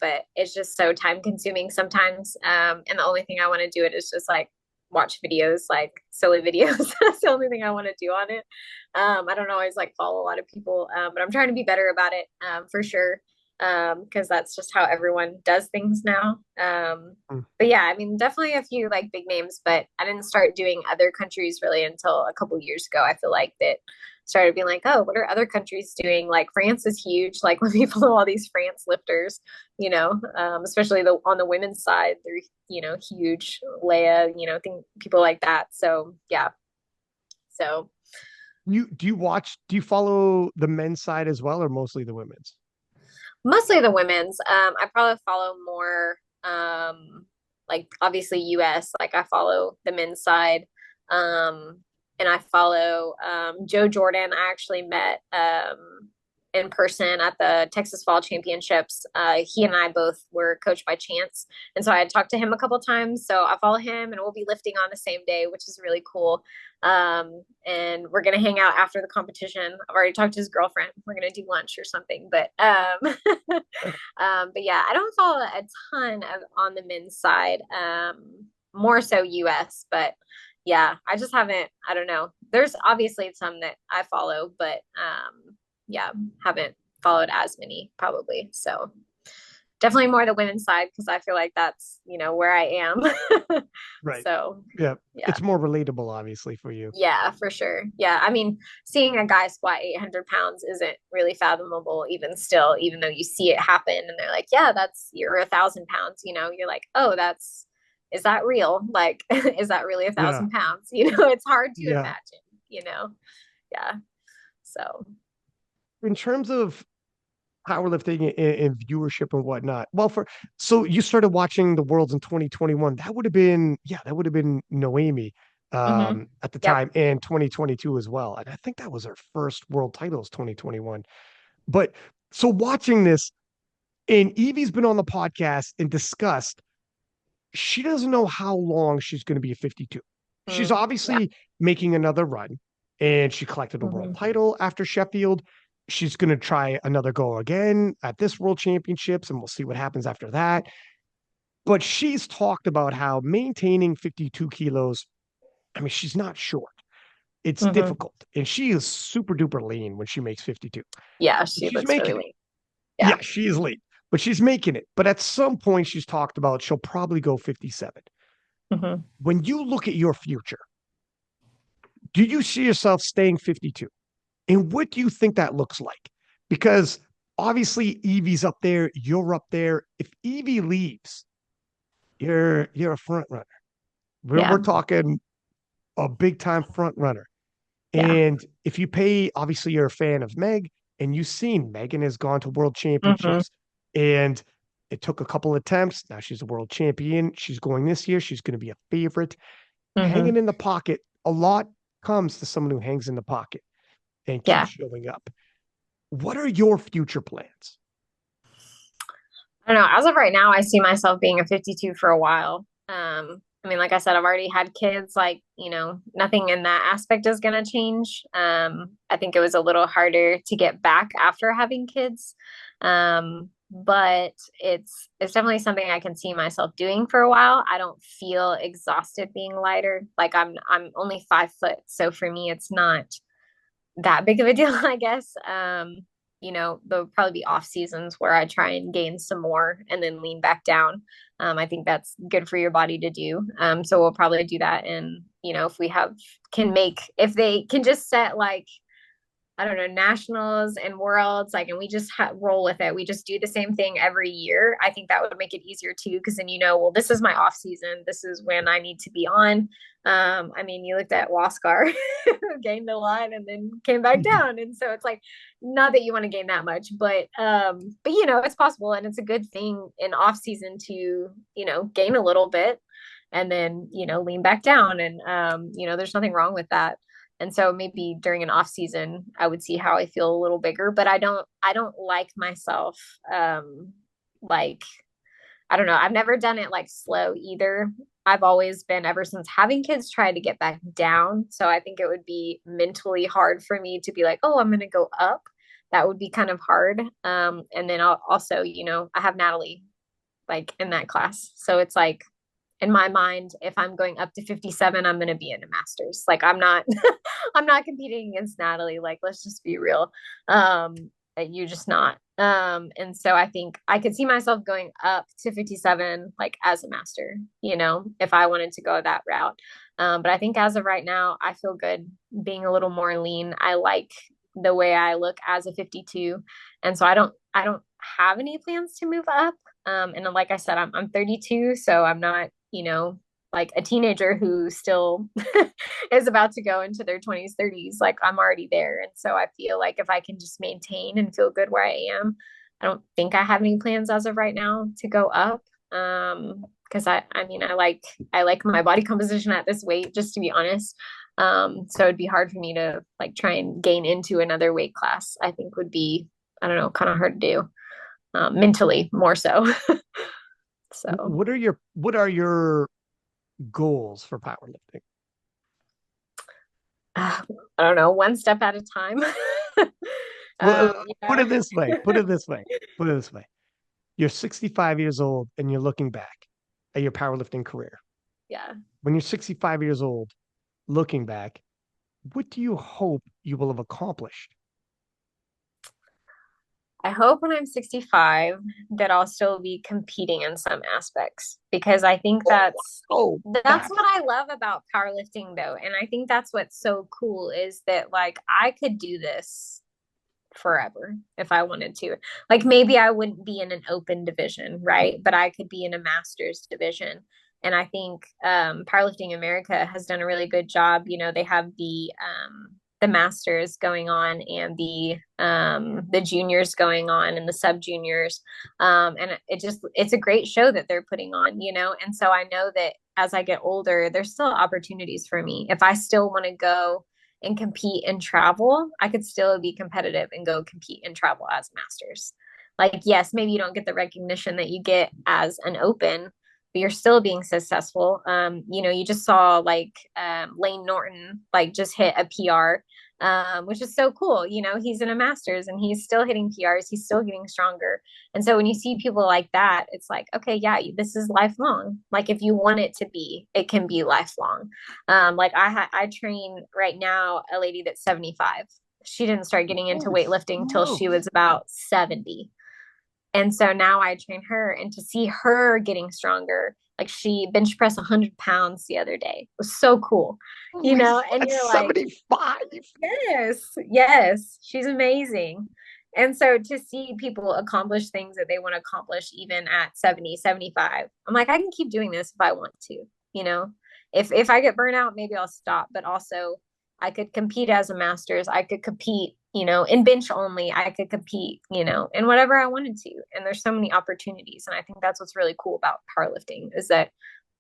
But it's just so time consuming sometimes. And the only thing I want to do it is just like watch videos, like silly videos. That's the only thing I want to do on it. I don't always like follow a lot of people, but I'm trying to be better about it, for sure. Because that's just how everyone does things now. Mm. But yeah, I mean, definitely a few like big names, but I didn't start doing other countries really until a couple years ago. I feel like that started being like, oh, what are other countries doing? Like France is huge. Like when we follow all these France lifters, especially on the women's side, they're huge. Leia, people like that. So yeah, so Do you follow the men's side as well, or mostly the women's? mostly the women's. I probably follow more, like obviously US, like I follow the men's side. And I follow Joe Jordan. I actually met in person at the Texas Fall Championships. He and I both were coached by Chance. And so I had talked to him a couple times. So I follow him and we'll be lifting on the same day, which is really cool. And we're going to hang out after the competition. I've already talked to his girlfriend. We're going to do lunch or something. But but yeah, I don't follow a ton on the men's side. More so US, but yeah, I just haven't, I don't know. There's obviously some that I follow, but yeah, haven't followed as many probably. So definitely more the women's side because I feel like that's, where I am. Right. So Yeah. yeah. It's more relatable, obviously, for you. Yeah, for sure. Yeah. I mean, seeing a guy squat 800 pounds isn't really fathomable, even still, even though you see it happen and they're like, yeah, you're 1,000 pounds, you're like, oh, is that real? Like, is that really a Yeah. thousand pounds? It's hard to Yeah. imagine, Yeah. So, In terms of powerlifting and viewership and whatnot. Well, so you started watching the Worlds in 2021. That would have been Noemi at the yep. time, and 2022 as well. And I think that was her first world titles, 2021. But so watching this, and Evie's been on the podcast and discussed she doesn't know how long she's going to be at 52. She's Yeah. obviously making another run, and she collected a world Hmm. title after Sheffield. She's going to try another go again at this world championships, and we'll see what happens after that. But she's talked about how maintaining 52 kilos, I mean, she's not short. It's Hmm. difficult. And she is super duper lean when she makes 52. Yeah, But she she's looks really making it. lean. Yeah. Yeah, she is lean, but she's making it. But at some point, she's talked about she'll probably go 57. Hmm. When you look at your future, do you see yourself staying 52? And what do you think that looks like? Because obviously Evie's up there, you're up there. If Evie leaves, you're a front runner. We're Yeah. talking a big time front runner. Yeah. And if you pay, obviously you're a fan of Meg, and you've seen Megan has gone to world Hmm. championships, and it took a couple attempts. Now she's a world champion. She's going this year. She's going to be a favorite. Hanging Hmm. in the pocket, a lot comes to someone who hangs in the pocket and keeps Yeah. showing up. What are your future plans? I don't know. As of right now, I see myself being a 52 for a while. I mean, like I said, I've already had kids. Like, nothing in that aspect is going to change. I think it was a little harder to get back after having kids. But it's definitely something I can see myself doing for a while. I don't feel exhausted being lighter. Like I'm only 5 foot, so for me, it's not that big of a deal, I guess. There'll probably be off seasons where I try and gain some more and then lean back down. I think that's good for your body to do. So we'll probably do that. And, if they can just set like I don't know, nationals and worlds, like, and we just roll with it. We just do the same thing every year. I think that would make it easier too, because then well, this is my off season. This is when I need to be on. I mean, you looked at Waskar, gained a lot and then came back down, and so it's like, not that you want to gain that much, but it's possible, and it's a good thing in off season to gain a little bit, and then lean back down, and there's nothing wrong with that. And so maybe during an off season, I would see how I feel a little bigger, but I don't like myself. Like, I don't know. I've never done it like slow either. I've always been, ever since having kids, tried to get back down. So I think it would be mentally hard for me to be like, oh, I'm going to go up. That would be kind of hard. And then I'll also, I have Natalie like in that class. So it's like, in my mind, if I'm going up to 57, I'm going to be in a master's. Like I'm not, I'm not competing against Natalie. Like, let's just be real. Um, you're just not. And so I think I could see myself going up to 57, like as a master, if I wanted to go that route. But I think as of right now, I feel good being a little more lean. I like the way I look as a 52. And so I don't have any plans to move up. And like I said, I'm 32, so I'm not, like a teenager who still is about to go into their 20s, 30s. Like I'm already there. And so I feel like if I can just maintain and feel good where I am, I don't think I have any plans as of right now to go up. Because I mean, I like my body composition at this weight, just to be honest. So it'd be hard for me to like try and gain into another weight class. I think would be, I don't know, kind of hard to do, mentally more so. So what are your goals for powerlifting? I don't know, one step at a time. Well, You put know, it this way. Put it this way. Put it this way. You're 65 years old and you're looking back at your powerlifting career. yeah. When you're 65 years old, looking back, what do you hope you will have accomplished? I hope when I'm 65 that I'll still be competing in some aspects because I think Oh, that's that's what I love about powerlifting though. And I think that's what's so cool is that like I could do this forever if I wanted to. Like maybe I wouldn't be in an open division, right? But I could be in a master's division. And I think Powerlifting America has done a really good job. They have the masters going on and the juniors going on and the sub juniors. And it's a great show that they're putting on, And so I know that as I get older, there's still opportunities for me. If I still want to go and compete and travel, I could still be competitive and go compete and travel as masters. Like, yes, maybe you don't get the recognition that you get as an open, but you're still being successful. You just saw like Lane Norton like just hit a PR, which is so cool. He's in a master's and he's still hitting PRs. He's still getting stronger. And so when you see people like that, it's like, okay, yeah, this is lifelong. Like if you want it to be, it can be lifelong. Like I train right now a lady that's 75. She didn't start getting into holy weightlifting till she smokes. was about 70. And so now I train her, and to see her getting stronger, like she bench pressed 100 pounds the other day. It was so cool, Holy, and at you're like, 75. yes, yes, she's amazing. And so to see people accomplish things that they want to accomplish even at 70, 75, I'm like, I can keep doing this if I want to, you know. If I get burnt out, maybe I'll stop, but also I could compete as a masters. I could compete, in bench only. I could compete, in whatever I wanted to. And there's so many opportunities. And I think that's what's really cool about powerlifting is that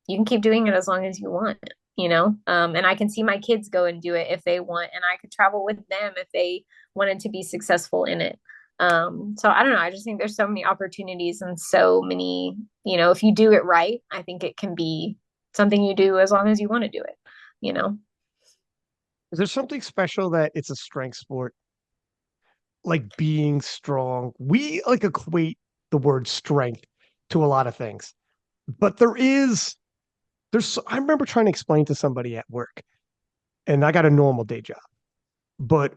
you can keep doing it as long as you want, and I can see my kids go and do it if they want, and I could travel with them if they wanted to be successful in it. So I don't know. I just think there's so many opportunities and so many, if you do it right, I think it can be something you do as long as you want to do it, you know? Is there something special that it's a strength sport, like being strong? We like equate the word strength to a lot of things, but I remember trying to explain to somebody at work, and I got a normal day job, but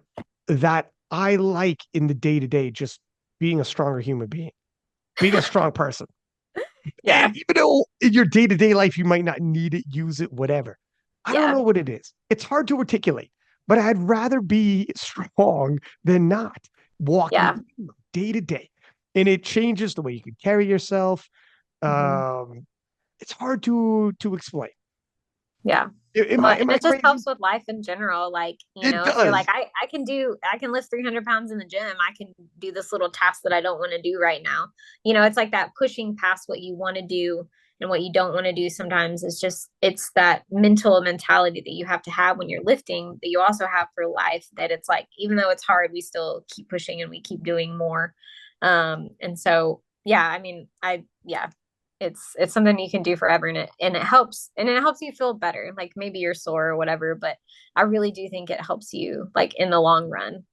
that I like in the day to day just being a stronger human being, being a strong person. Yeah. And even though in your day to day life, you might not need it, use it, whatever. I don't Yeah. know what it is. It's hard to articulate, but I'd rather be strong than not Yeah. walking day to day. And it changes the way you can carry yourself. Mhm. Um, it's hard to explain. Yeah. Am Well, I and am I it just crazy? helps with life in general. Like, It if you're like, does. I can lift 300 pounds in the gym, I can do this little task that I don't want to do right now. It's like that pushing past what you want to do and what you don't want to do sometimes is it's that mental mentality that you have to have when you're lifting that you also have for life that it's like, even though it's hard, we still keep pushing and we keep doing more. And so, yeah, I mean, yeah, it's something you can do forever, and it helps you feel better. Like maybe you're sore or whatever, but I really do think it helps you like in the long run.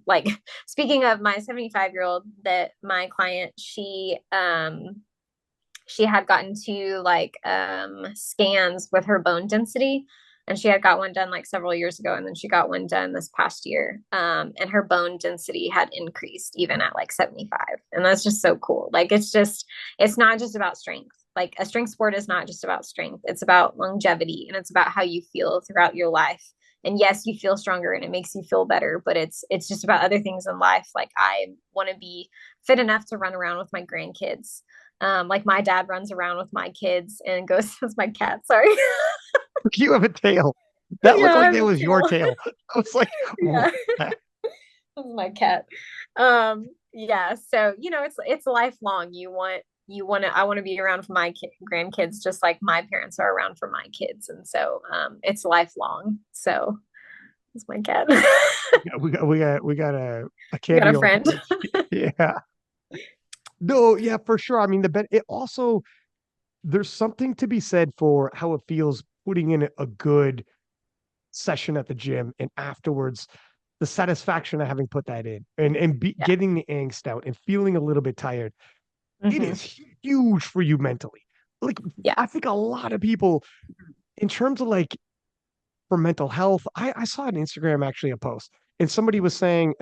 Like speaking of my 75-year-old, that my client, she had gotten two like scans with her bone density, and she had got one done like several years ago, and then she got one done this past year, and her bone density had increased even at like 75, and that's just so cool. Like it's not just about strength. Like a strength sport is not just about strength, it's about longevity, and it's about how you feel throughout your life. And yes, you feel stronger and it makes you feel better, but it's just about other things in life. Like I want to be fit enough to run around with my grandkids. Like my dad runs around with my kids and goes, that's my cat, sorry. You have a tail. That Yeah, looked I like have that a was your tail. tail. I was like, Yeah, what? that's my cat. Yeah, so it's lifelong. I want to be around for my grandkids just like my parents are around for my kids, and so it's lifelong. So it's my cat. We got a We got a cameo on friend. Twitch. Yeah. No, yeah, for sure. I mean, it also, there's something to be said for how it feels putting in a good session at the gym and afterwards the satisfaction of having put that in and Yeah. getting the angst out and feeling a little bit tired. It Hmm. is huge for you mentally. Like Yeah. I think a lot of people in terms of like for mental health, I saw on Instagram actually a post and somebody was saying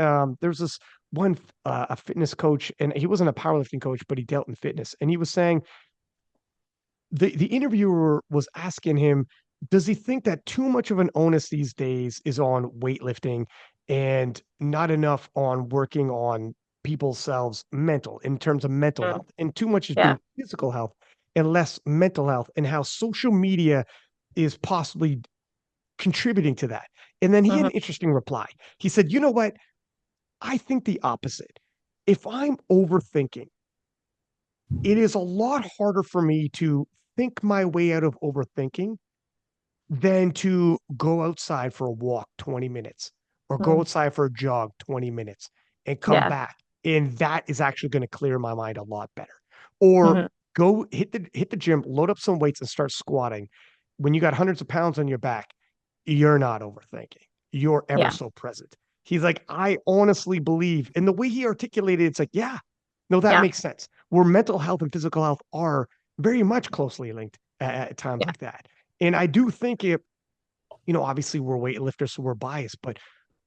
there's this one a fitness coach and he wasn't a powerlifting coach, but he dealt in fitness. And he was saying the interviewer was asking him, does he think that too much of an onus these days is on weightlifting and not enough on working on people's selves mental in terms of mental Mm. health, and too much is Yeah. being physical health and less mental health, and how social media is possibly contributing to that? And then he had Hmm. an interesting reply. He said, you know what? I think the opposite. If I'm overthinking, it is a lot harder for me to think my way out of overthinking than to go outside for a walk 20 minutes or go Mm. outside for a jog 20 minutes and come Yeah. back. And that is actually going to clear my mind a lot better. Or Hmm. go hit the gym, load up some weights and start squatting. When you got hundreds of pounds on your back, you're not overthinking. You're ever Yeah. so present. He's like, I honestly believe, and the way he articulated it's like, yeah, no, that Yeah. makes sense. Where mental health and physical health are very much closely linked at times Yeah. like that. And I do think it, obviously we're weightlifters, so we're biased, but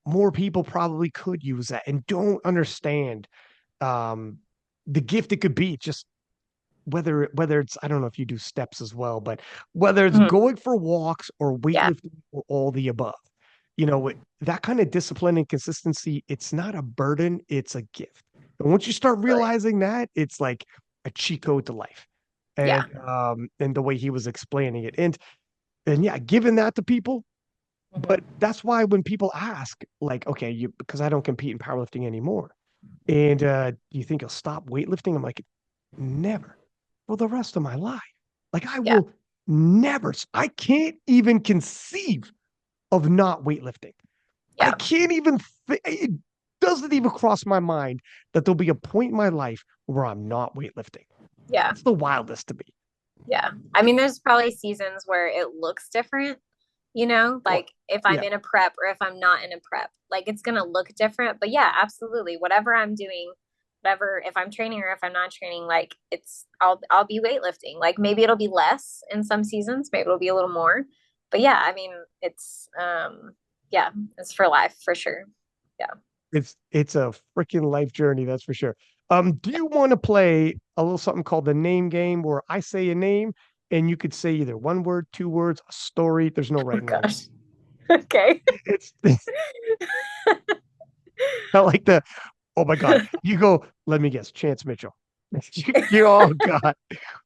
more people probably could use that and don't understand um, the gift it could be. Just whether it's, I don't know if you do steps as well, but whether it's Mhm. going for walks or Yeah. weightlifting or all the above, that kind of discipline and consistency, it's not a burden, it's a gift. And once you start Really. realizing that, it's like a cheat code to life. Yeah. And the way he was explaining it. And yeah, giving that to people. But Hmm. that's why when people ask, like, okay, because I don't compete in powerlifting anymore, and do you think you'll stop weightlifting? I'm like, never for the rest of my life. Like, I Yeah. will never, I can't even conceive of not weightlifting. I Yeah. can't even, it doesn't even cross my mind that there'll be a point in my life where I'm not weightlifting. Yeah. That's the wildest to me. Yeah. I mean, there's probably seasons where it looks different, Well, like if I'm yeah, in a prep or if I'm not in a prep, like it's going to look different. But yeah, absolutely. Whatever I'm doing, whatever, if I'm training or if I'm not training, like I'll be weightlifting. Like maybe it'll be less in some seasons, maybe it'll be a little more. But yeah, I mean, yeah, it's for life for sure. Yeah. it's a freaking life journey, that's for sure. Do you want to play a little something called the name game where I say a name and you could say either one word, two words, a story? There's no right Oh and wrong gosh. Okay. It's I like the, oh my God. You go, let me guess, Chance Mitchell. Oh God.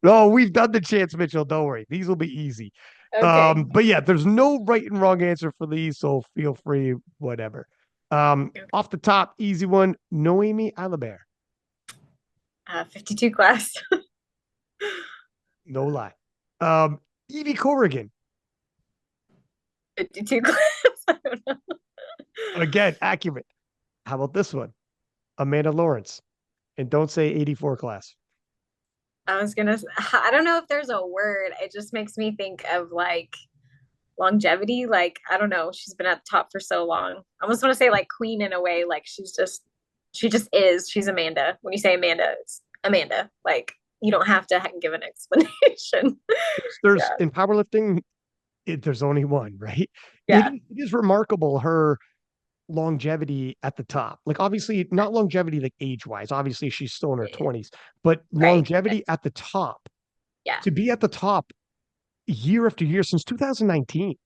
No, we've done the Chance Mitchell. Don't worry. These will be easy. Okay. But yeah, there's no right and wrong answer for these, so feel free, whatever. Off the top, easy one, Noemi Alibert. 52 class. No lie. Evie Corrigan. 52 class. I don't know. Again, accurate. How about this one? Amanda Lawrence. And don't say 84 class. I don't know if there's a word. It just makes me think of like longevity. Like, I don't know. She's been at the top for so long. I almost want to say like queen in a way. Like she just is. She's Amanda. When you say Amanda, it's Amanda. Like, you don't have to give an explanation. There's Yeah. in powerlifting, there's only one, right? Yeah. It is remarkable her longevity at the top. Like obviously not longevity like age wise. Obviously she's still in her 20s, but Right. longevity at the top. Yeah. To be at the top year after year since 2019.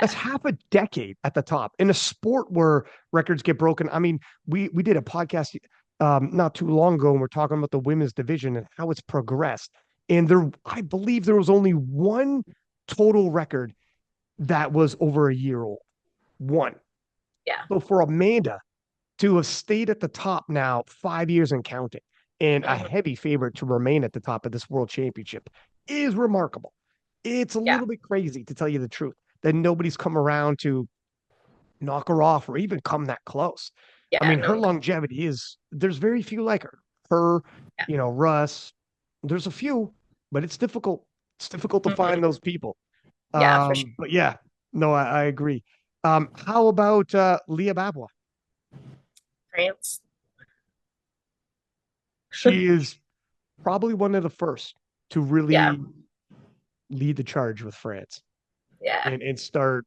That's Yeah. half a decade at the top in a sport where records get broken. I mean, we did a podcast not too long ago, and we're talking about the women's division and how it's progressed. And there, I believe there was only one total record that was over a year old. One. Yeah. So for Amanda to have stayed at the top now 5 years and counting, and a Mhm. heavy favorite to remain at the top of this world championship is remarkable. It's a Yeah. little bit crazy to tell you the truth that nobody's come around to knock her off or even come that close. I Yeah. mean, No her one can. longevity is there's very few like her. Her, Yeah. Russ, there's a few, but it's difficult. It's difficult to find Mhm. those people. Yeah, for sure. But yeah, no, I agree. How about Leah Babwa? France. She is probably one of the first to Yeah. really lead the charge with France Yeah. and start,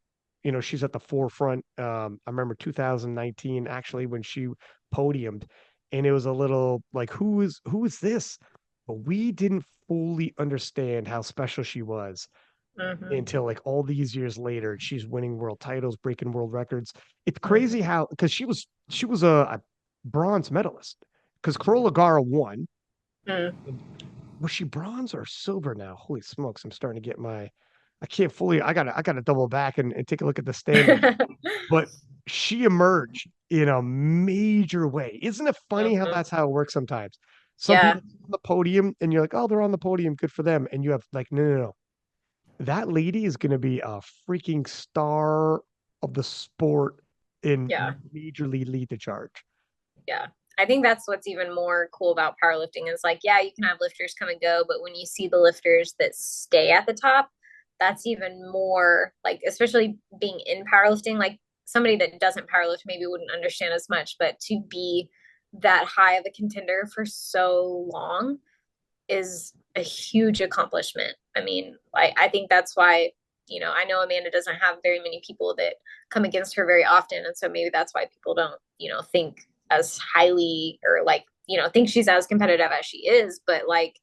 she's at the forefront. I remember 2019 actually when she podiumed and it was a little like who is this? But we didn't fully understand how special she was Hmm. until like all these years later. She's winning world titles, breaking world records. It's crazy Hmm. how because she was a bronze medalist because Carola Gara won. Mm. And was she bronze or silver now? Holy smokes, I'm starting to get I can't fully I gotta double back and take a look at the standings. But she emerged in a major way. Isn't it funny how Hmm. that's how it works sometimes? Some Yeah. people on the podium and you're like, oh, they're on the podium, good for them. And you have like, no, no, no. That lady is gonna be a freaking star of the sport and Yeah. majorly lead the charge. Yeah. I think that's what's even more cool about powerlifting is like, yeah, you can have lifters come and go, but when you see the lifters that stay at the top, that's even more like, especially being in powerlifting, like somebody that doesn't powerlift maybe wouldn't understand as much, but to be that high of a contender for so long is a huge accomplishment. I mean, I think that's why, I know Amanda doesn't have very many people that come against her very often. And so maybe that's why people don't, think as highly or like, think she's as competitive as she is. But like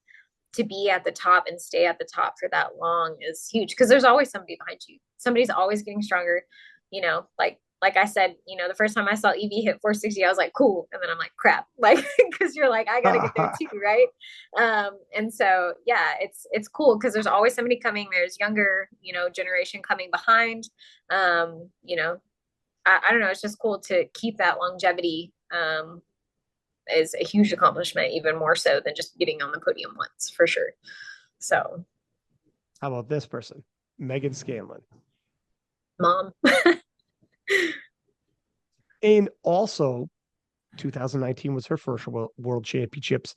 to be at the top and stay at the top for that long is huge because there's always somebody behind you. Somebody's always getting stronger, like I said, the first time I saw Evie hit 460, I was like, cool. And then I'm like, crap, like, because you're like, I gotta get there too, right? And so yeah, it's cool because there's always somebody coming. There's younger, generation coming behind. Um, you know, I don't know. It's just cool to keep that longevity. Is a huge accomplishment, even more so than just getting on the podium once, for sure. So, How about this person? Megan Scanlon. mom. And also 2019 was her first world championships.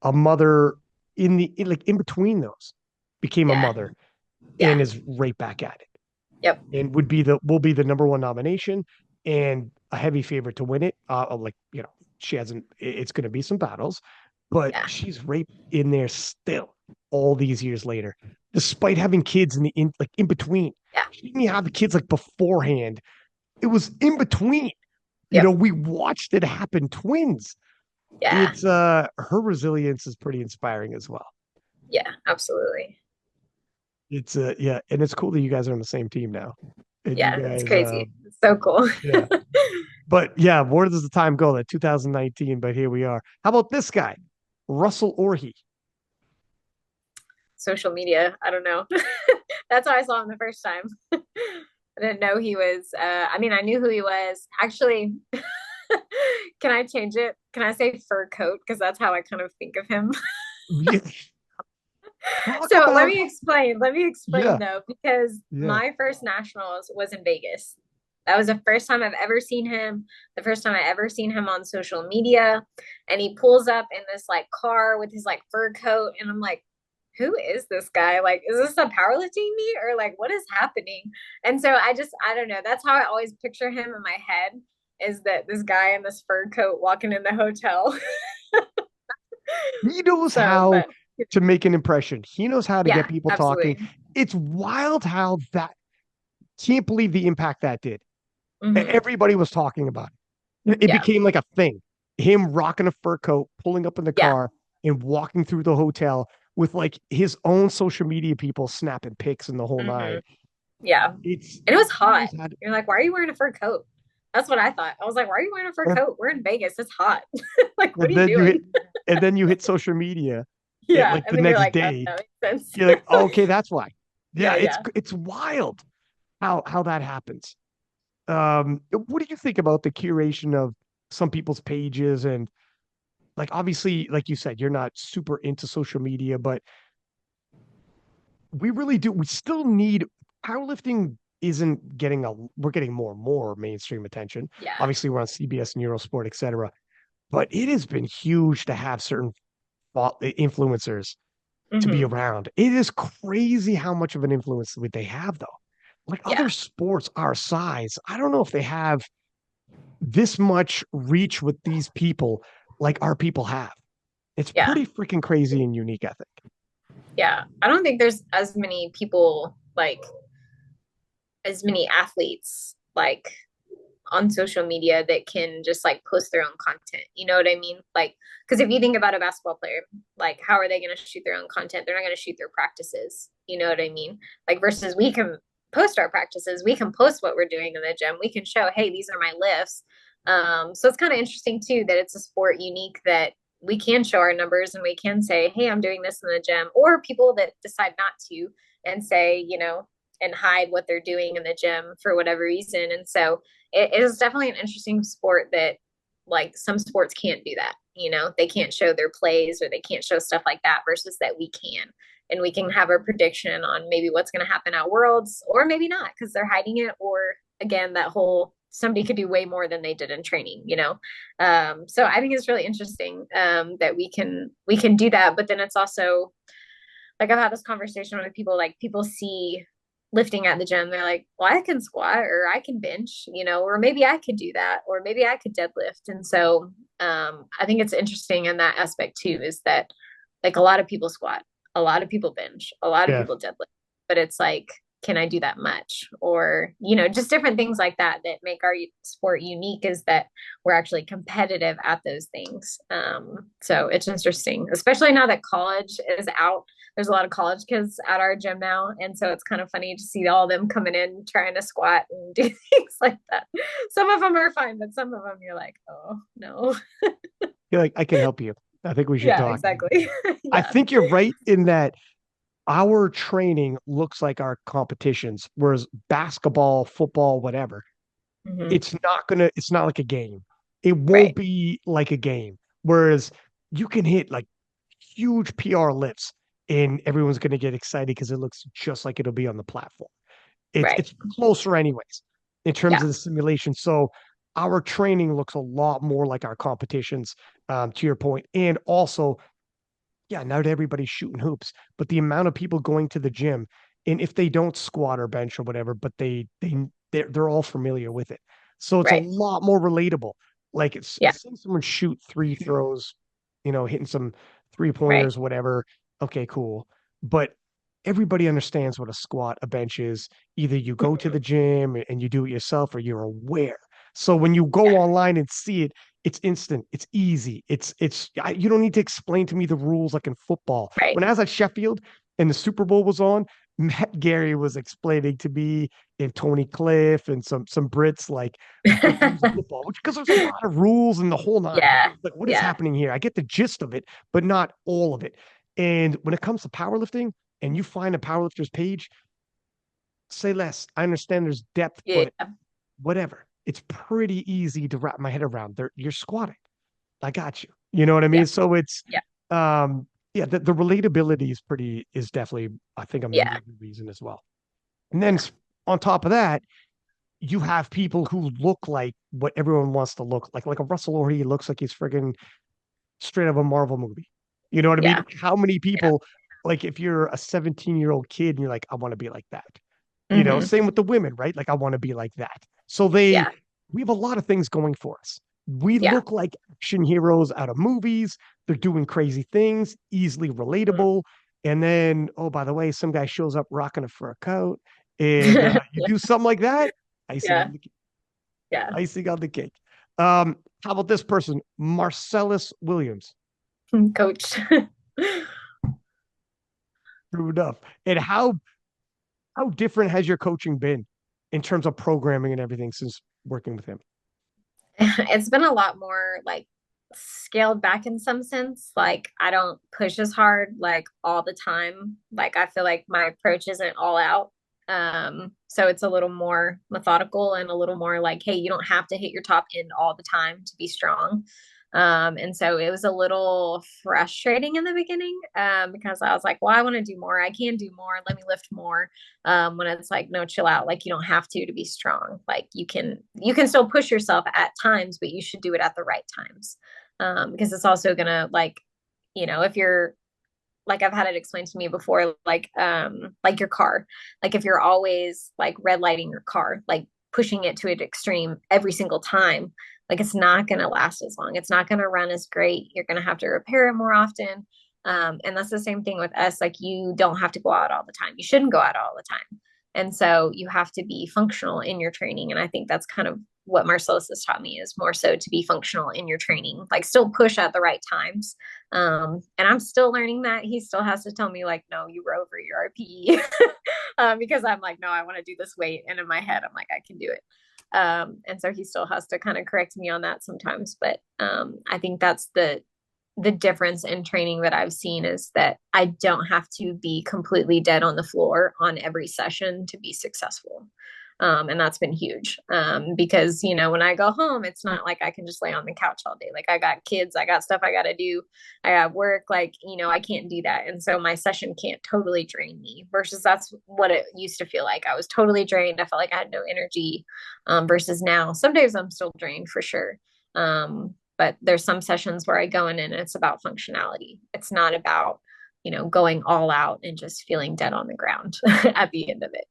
A mother like in between those became a Yeah. mother and Yeah. is right back at it Yep. and will be the number one nomination and a heavy favorite to win it. Like she hasn't. It's going to be some battles, but Yeah. she's right in there still all these years later, despite having kids in between. Yeah. She didn't even have the kids like beforehand. It was in between. Yep. We watched it happen. Twins. Yeah. It's her resilience is pretty inspiring as well. Yeah. Absolutely. It's yeah, and it's cool that you guys are on the same team now. And you Yeah. It's guys crazy. It's so cool. yeah. But yeah, where does the time go? That 2019, but here we are. How about this guy? Russell Orhe. Social media. I don't know. That's how I saw him the first time. I didn't know he was, I mean, I knew who he was. Actually, can I change it? Can I say fur coat? Because that's how I kind of think of him. Yeah. Talk So let about me explain. Let me explain yeah, though, because yeah. my first nationals was in Vegas. That was the first time I've ever seen him, the first time I ever seen him on social media. And he pulls up in this like car with his like fur coat. And I'm like, who is this guy? Like, is this a powerlifting meet or like what is happening? And so I don't know. That's how I always picture him in my head is that this guy in this fur coat walking in the hotel. He knows So, how but to make an impression. He knows how to get yeah, people talking. absolutely. It's wild how that can't believe the impact that did. Hmm. Everybody was talking about it. It Yeah. became like a thing. Him rocking a fur coat, pulling up in the Yeah. car, and walking through the hotel with like his own social media people snapping pics and the whole Hmm. nine. Yeah. And It's it was he hot. knows how to, You're like, why are you wearing a fur coat? That's what I thought. I was like, why are you wearing a fur coat? We're in Vegas. It's hot. Like, what and are you then you hit doing? and then you hit social media Yeah. like And the then you're next like, oh, day. that makes You're sense. like, oh, okay, that's why. Yeah, Yeah. Yeah. it's wild how that happens. What do you think about the curation of some people's pages and like obviously, like you said, you're not super into social media, but we really do. We still need powerlifting isn't getting we're getting more and more mainstream attention. Yeah. Obviously, we're on CBS and Eurosport, etc. But it has been huge to have certain influencers to be Hmm. around. It is crazy how much of an influence they have, though. Like other Yeah. sports our size, I don't know if they have this much reach with these people like our people have. It's Yeah. pretty freaking crazy and unique, I think. Yeah. I don't think there's as many people like as many athletes like on social media that can just like post their own content. You know what I mean? Like, because if you think about a basketball player, like, how are they going to shoot their own content? They're not going to shoot their practices. You know what I mean? Like, versus we can post our practices, we can post what we're doing in the gym, we can show, hey, these are my lifts. So it's kind of interesting too that it's a sport unique that we can show our numbers and we can say, hey, I'm doing this in the gym, or people that decide not to and say, you know, and hide what they're doing in the gym for whatever reason. And so it is definitely an interesting sport that like some sports can't do that. You know, they can't show their plays or they can't show stuff like that versus that we can. And we can have a prediction on maybe what's going to happen at Worlds or maybe not because they're hiding it. Or again, that whole somebody could do way more than they did in training, you know? So I think it's really interesting that we can do that. But then it's also like I've had this conversation with people, like people see lifting at the gym, they're like, well, I can squat or I can bench, you know, or maybe I could do that, or maybe I could deadlift. And so I think it's interesting in that aspect too, is that like a lot of people squat, a lot of people bench, a lot of Yeah. people deadlift, but it's like, can I do that much? Or, you know, just different things like that that make our sport unique is that we're actually competitive at those things. So it's interesting, especially now that college is out. There's a lot of college kids at our gym now. And so it's kind of funny to see all of them coming in trying to squat and do things like that. Some of them are fine, but some of them you're like, oh, no. You're like, I can help you. I think we should Yeah, talk. exactly. I Yeah. think you're right in that our training looks like our competitions, whereas basketball, football, whatever, Hmm. it's not like a game. It won't Right. be like a game. Whereas you can hit like huge PR lifts and everyone's going to get excited because it looks just like it'll be on the platform. Right. It's closer anyways in terms Yeah. of the simulation. So our training looks a lot more like our competitions, to your point. And also, yeah, not everybody's shooting hoops, but the amount of people going to the gym, and if they don't squat or bench or whatever, but they're all familiar with it. So it's a Right. lot more relatable. Like it's Yeah. seeing someone shoot three throws, hitting some three Right. pointers, whatever. Okay, cool. But everybody understands what a squat, a bench is. Either you go to the Mhm. gym and you do it yourself, or you're aware. So when you go Yeah. online and see it, it's instant. It's easy. You don't need to explain to me the rules like in football. Right. When I was at Sheffield and the Super Bowl was on, Matt Gary was explaining to me and Tony Cliff and some Brits like the rules of football, which because there's a lot of rules and the whole nine. Yeah. Like, what is Yeah. happening here? I get the gist of it, but not all of it. And when it comes to powerlifting, and you find a powerlifter's page, say less. I understand there's depth, Yeah. but whatever. It's pretty easy to wrap my head around. You're squatting. I got you. You know what I Yeah. mean? So it's Yeah. um yeah, the relatability is definitely I think a Yeah. major reason as well. And then on top of that, you have people who look like what everyone wants to look like a Russell Orr. He looks like he's friggin' straight out of a Marvel movie. You know what I mean? Yeah. How many Yeah. people, like if you're a 17-year-old kid and you're like, I want to be like that. Hmm. Same with the women, right? Like I want to be like that. So Yeah. we have a lot of things going for us. We Yeah. look like action heroes out of movies. They're doing crazy things, easily Mhm. relatable. And then, oh, by the way, some guy shows up rocking a fur coat, and you do something like that. Icing Yeah. on the Yeah. icing on the cake. How about this person, Marcellus Williams? Coach. True enough. And how different has your coaching been in terms of programming and everything since working with him? It's been a lot more like scaled back in some sense. Like I don't push as hard like all the time. Like I feel like my approach isn't all out. So it's a little more methodical and a little more like, hey, you don't have to hit your top end all the time to be strong. And so it was a little frustrating in the beginning, because I was like, well, I want to do more. I can do more. Let me lift more. When it's like, no, chill out. Like you don't have to be strong. Like you can still push yourself at times, but you should do it at the right times. Because it's also gonna if you're like I've had it explained to me before, like your car, like if you're always like red lighting your car, like pushing it to an extreme every single time, like it's not going to last as long. It's not going to run as great. You're going to have to repair it more often. And that's the same thing with us. Like you don't have to go out all the time. You shouldn't go out all the time. And so you have to be functional in your training. And I think that's kind of what Marcellus has taught me, is more so to be functional in your training, like still push at the right times. And I'm still learning that. He still has to tell me like, no, you were over your RPE. Because I'm like, no, I want to do this weight. And in my head, I'm like, I can do it. And so he still has to kind of correct me on that sometimes. But I think that's the difference in training that I've seen, is that I don't have to be completely dead on the floor on every session to be successful. And that's been huge, because when I go home, it's not like I can just lay on the couch all day. Like I got kids, I got stuff I got to do, I have work, like I can't do that. And so my session can't totally drain me, versus that's what it used to feel like. I was totally drained, I felt like I had no energy. Versus now some days I'm still drained for sure. But there's some sessions where I go in and it's about functionality. It's not about, going all out and just feeling dead on the ground at the end of it.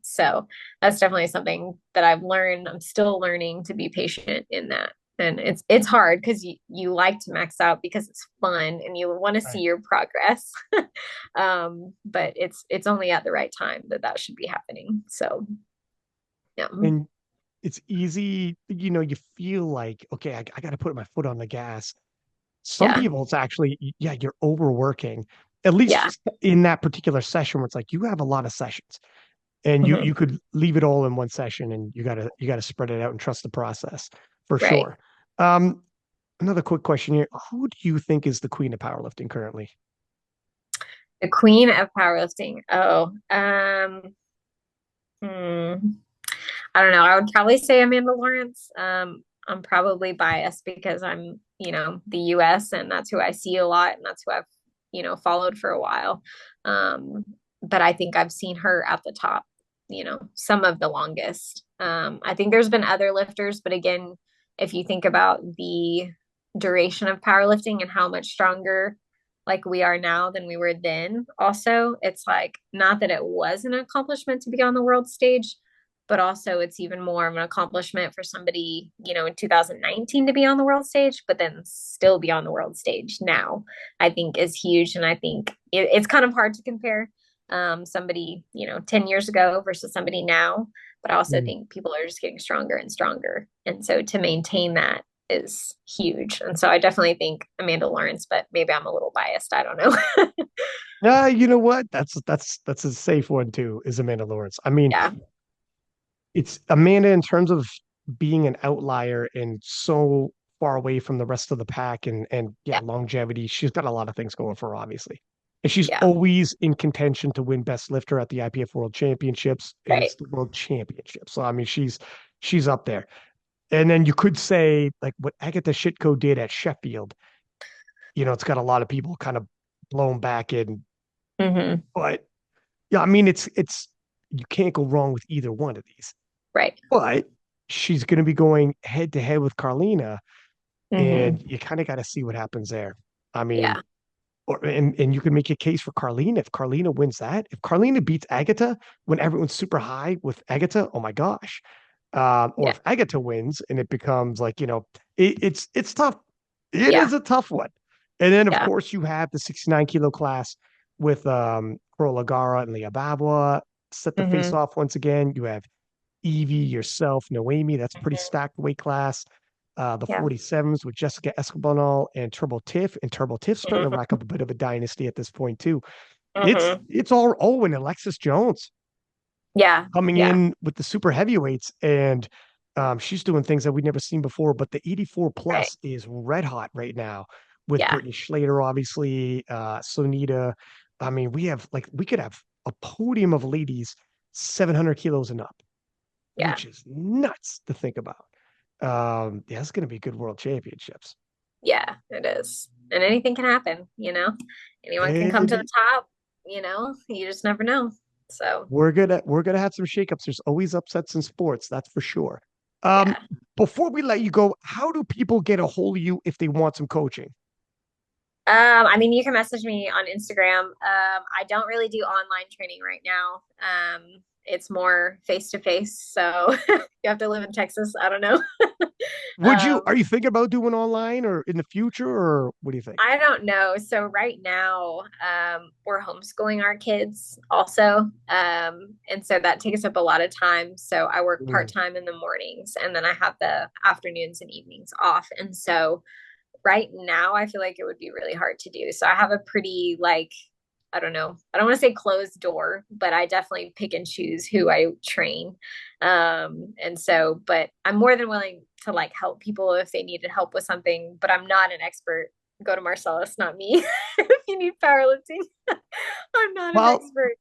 So that's definitely something that I've learned. I'm still learning to be patient in that. And it's hard because you like to max out because it's fun and you want to see Right. your progress. But it's only at the right time that should be happening. So yeah. And it's easy, you feel like, okay, I got to put my foot on the gas. Some Yeah. people, it's actually, yeah, you're overworking, at least Yeah. just in that particular session where it's like you have a lot of sessions and you Mhm. could leave it all in one session, and you gotta spread it out and trust the process for Right. sure. Another quick question here. Who do you think is the queen of powerlifting currently? The queen of powerlifting. Oh, hmm. I don't know. I would probably say Amanda Lawrence. I'm probably biased because I'm, the US, and that's who I see a lot, and that's who I've, followed for a while. Um, but I think I've seen her at the top, some of the longest. I think there's been other lifters, but again, if you think about the duration of powerlifting and how much stronger like we are now than we were then, also, it's like not that it was an accomplishment to be on the world stage, but also it's even more of an accomplishment for somebody, in 2019 to be on the world stage, but then still be on the world stage now, I think is huge. And I think it's kind of hard to compare somebody, 10 years ago versus somebody now. But I also Mm. think people are just getting stronger and stronger. And so to maintain that is huge. And so I definitely think Amanda Lawrence, but maybe I'm a little biased. I don't know. You know what? That's a safe one too, is Amanda Lawrence. I mean, Yeah. it's Amanda in terms of being an outlier and so far away from the rest of the pack, and yeah, Yeah. longevity. She's got a lot of things going for her, obviously. And she's Yeah. always in contention to win best lifter at the IPF World Championships, and Right. it's the World Championship. So I mean, she's up there. And then you could say like what Agatha Shitko did at Sheffield. It's got a lot of people kind of blown back in, Hmm. but yeah, I mean, it's you can't go wrong with either one of these. Right. but she's going to be going head to head with Carlina, and Hmm. you kind of got to see what happens there. I mean, Yeah. and you can make a case for Carlina if Carlina wins that. If Carlina beats Agatha when everyone's super high with Agatha, oh my gosh. Or Yeah. if Agatha wins and it becomes like, it's tough. It Yeah. is a tough one. And then of Yeah. course you have the 69 kilo class with Pearl Lagara and Leah Babwa set the face Hmm. off once again. You have Evie, yourself, Noemi. That's pretty stacked weight class. The Yeah. 47s with Jessica Escobanal and Turbo Tiff. And Turbo Tiff's starting to Hmm. rack up a bit of a dynasty at this point, too. It's Hmm. it's all Owen, Alexis Jones Yeah. coming Yeah. in with the super heavyweights, and she's doing things that we've never seen before. But the 84 Right. plus is red hot right now with Yeah. Brittany Schlater, obviously, Sonita. I mean, we could have a podium of ladies 700 kilos and up, Yeah. which is nuts to think about. Yeah, it's going to be good world championships. Yeah, it is. And anything can happen, Anyone can come to the And top, You just never know. So, we're gonna have some shakeups. There's always upsets in sports, that's for sure. Um, yeah. Before we let you go, how do people get a hold of you if they want some coaching? I mean, you can message me on Instagram. I don't really do online training right now. It's more face to face. So you have to live in Texas. I don't know. Are Um, you thinking about doing online or in the future, or what do you think? I don't know. So right now, we're homeschooling our kids also. And so that takes up a lot of time. So I work Mm. part-time in the mornings and then I have the afternoons and evenings off. And so right now I feel like it would be really hard to do. So I have a pretty like I don't know. I don't want to say closed door, but I definitely pick and choose who I train. And so, but I'm more than willing to like help people if they needed help with something, but I'm not an expert. Go to Marcellus, not me. If you need powerlifting, I'm not an Well, expert.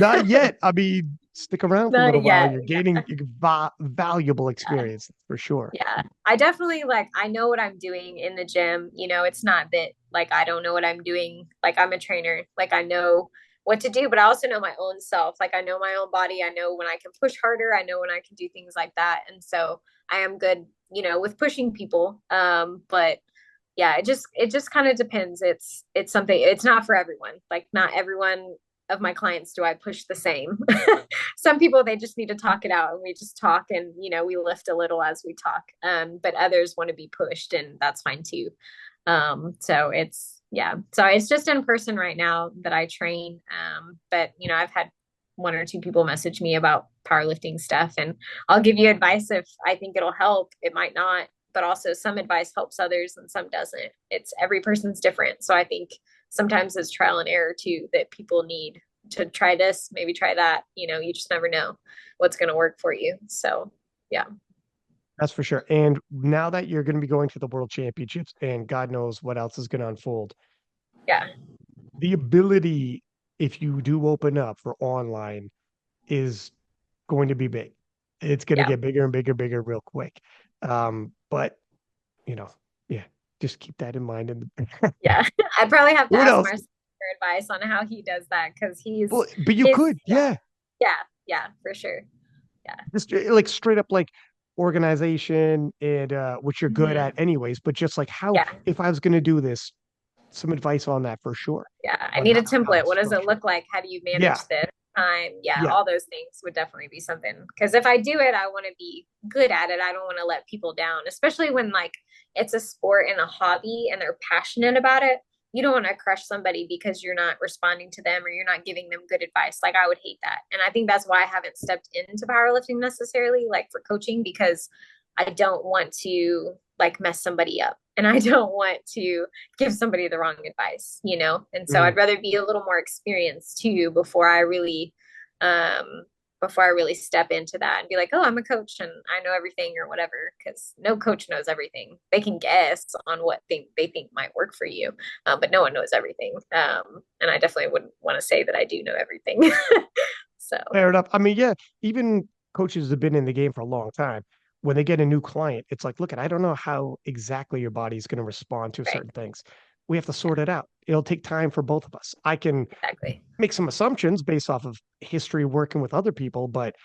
not yet. I mean, stick around for a Not little while. yet. You're Yeah. gaining valuable experience for sure. Yeah. I definitely like I know what I'm doing in the gym. It's not that like I don't know what I'm doing. Like I'm a trainer. Like I know what to do, but I also know my own self. Like I know my own body. I know when I can push harder. I know when I can do things like that. And so I am good, with pushing people. But yeah, it just kind of depends. It's something it's not for everyone. Like not everyone of my clients do I push the same. Some people they just need to talk it out and we just talk and we lift a little as we talk. But others want to be pushed and that's fine too. So it's yeah. So it's just in person right now that I train. But I've had one or two people message me about powerlifting stuff and I'll give you advice if I think it'll help. It might not, but also some advice helps others and some doesn't. It's every person's different. So I think sometimes it's trial and error too that people need to try this, maybe try that. You just never know what's going to work for you. So, yeah. That's for sure. And now that you're going to be going to the World Championships, and God knows what else is going to unfold, Yeah. the ability, if you do open up for online, is going to be big. It's going to Yeah. get bigger and bigger, bigger real quick. But you know, yeah, just keep that in mind. And Yeah. I probably have to what ask else? Marcel for advice on how he does that because Well, but you his, could, yeah, yeah, yeah, yeah, for sure. Yeah. just like straight up like organization and what you're good Hmm. at, anyways. But just like how, Yeah. if I was going to do this, some advice on that for sure, Yeah. I on need a how to template. What does it structure it. look like? How do you Yeah, manage this time? Yeah. yeah. All those things would definitely be something. Because if I do it, I want to be good at it. I don't want to let people down, especially when like it's a sport and a hobby and they're passionate about it. You don't want to crush somebody because you're not responding to them or you're not giving them good advice. Like I would hate that. And I think that's why I haven't stepped into powerlifting necessarily, like for coaching, because I don't want to like mess somebody up and I don't want to give somebody the wrong advice. And so Mhm. I'd rather be a little more experienced too um before I really step into that and be like, oh, I'm a coach and I know everything or whatever, because no coach knows everything. They can guess on what they think might work for you, but no one knows everything. And I definitely wouldn't want to say that I do know everything. So, Fair enough. I mean, yeah, even coaches have been in the game for a long time. When they get a new client, it's like, look, I don't know how exactly your body's going to respond to right. certain things. We have to Yeah, sort it out. It'll take time for both of us. I can exactly. make some assumptions based off of history working with other people, but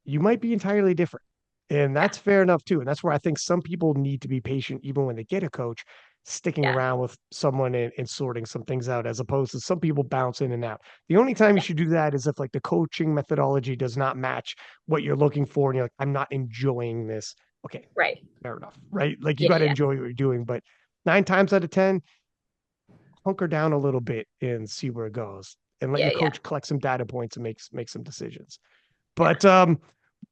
you might be entirely different. And that's fair enough too. And that's where I think some people need to be patient, even when they get a coach, sticking Yeah. around with someone and sorting some things out, as opposed to some people bounce in and out. The only time you Yeah. should do that is if like the coaching methodology does not match what you're looking for. And you're like, I'm not enjoying this. Okay, Right. fair enough. Right. Like you Yeah. got to Yeah. enjoy what you're doing. But 9 times out of 10, hunker down a little bit and see where it goes. And let Yeah. your Yeah. coach collect some data points and make some decisions. Yeah. But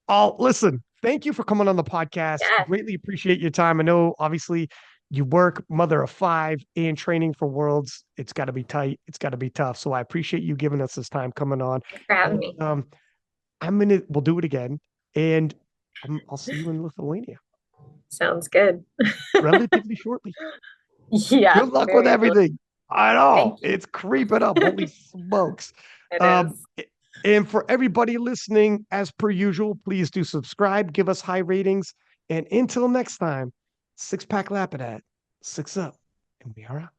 I'll listen. Thank you for coming on the podcast. Yeah. Greatly appreciate your time. I know obviously you work, mother of five, and training for worlds. It's got to be tight. It's got to be tough. So I appreciate you giving us this time coming on. Thanks for having And, me. we'll do it again, and I'll see you in Lithuania Sounds good. relatively shortly. Yeah. Good luck with Very short. everything. I know Thank you. it's creeping up. Holy smokes. It Um, is. and for everybody listening, as per usual, please do subscribe, give us high ratings. And until next time, six pack Lapadat, six up, and we are out.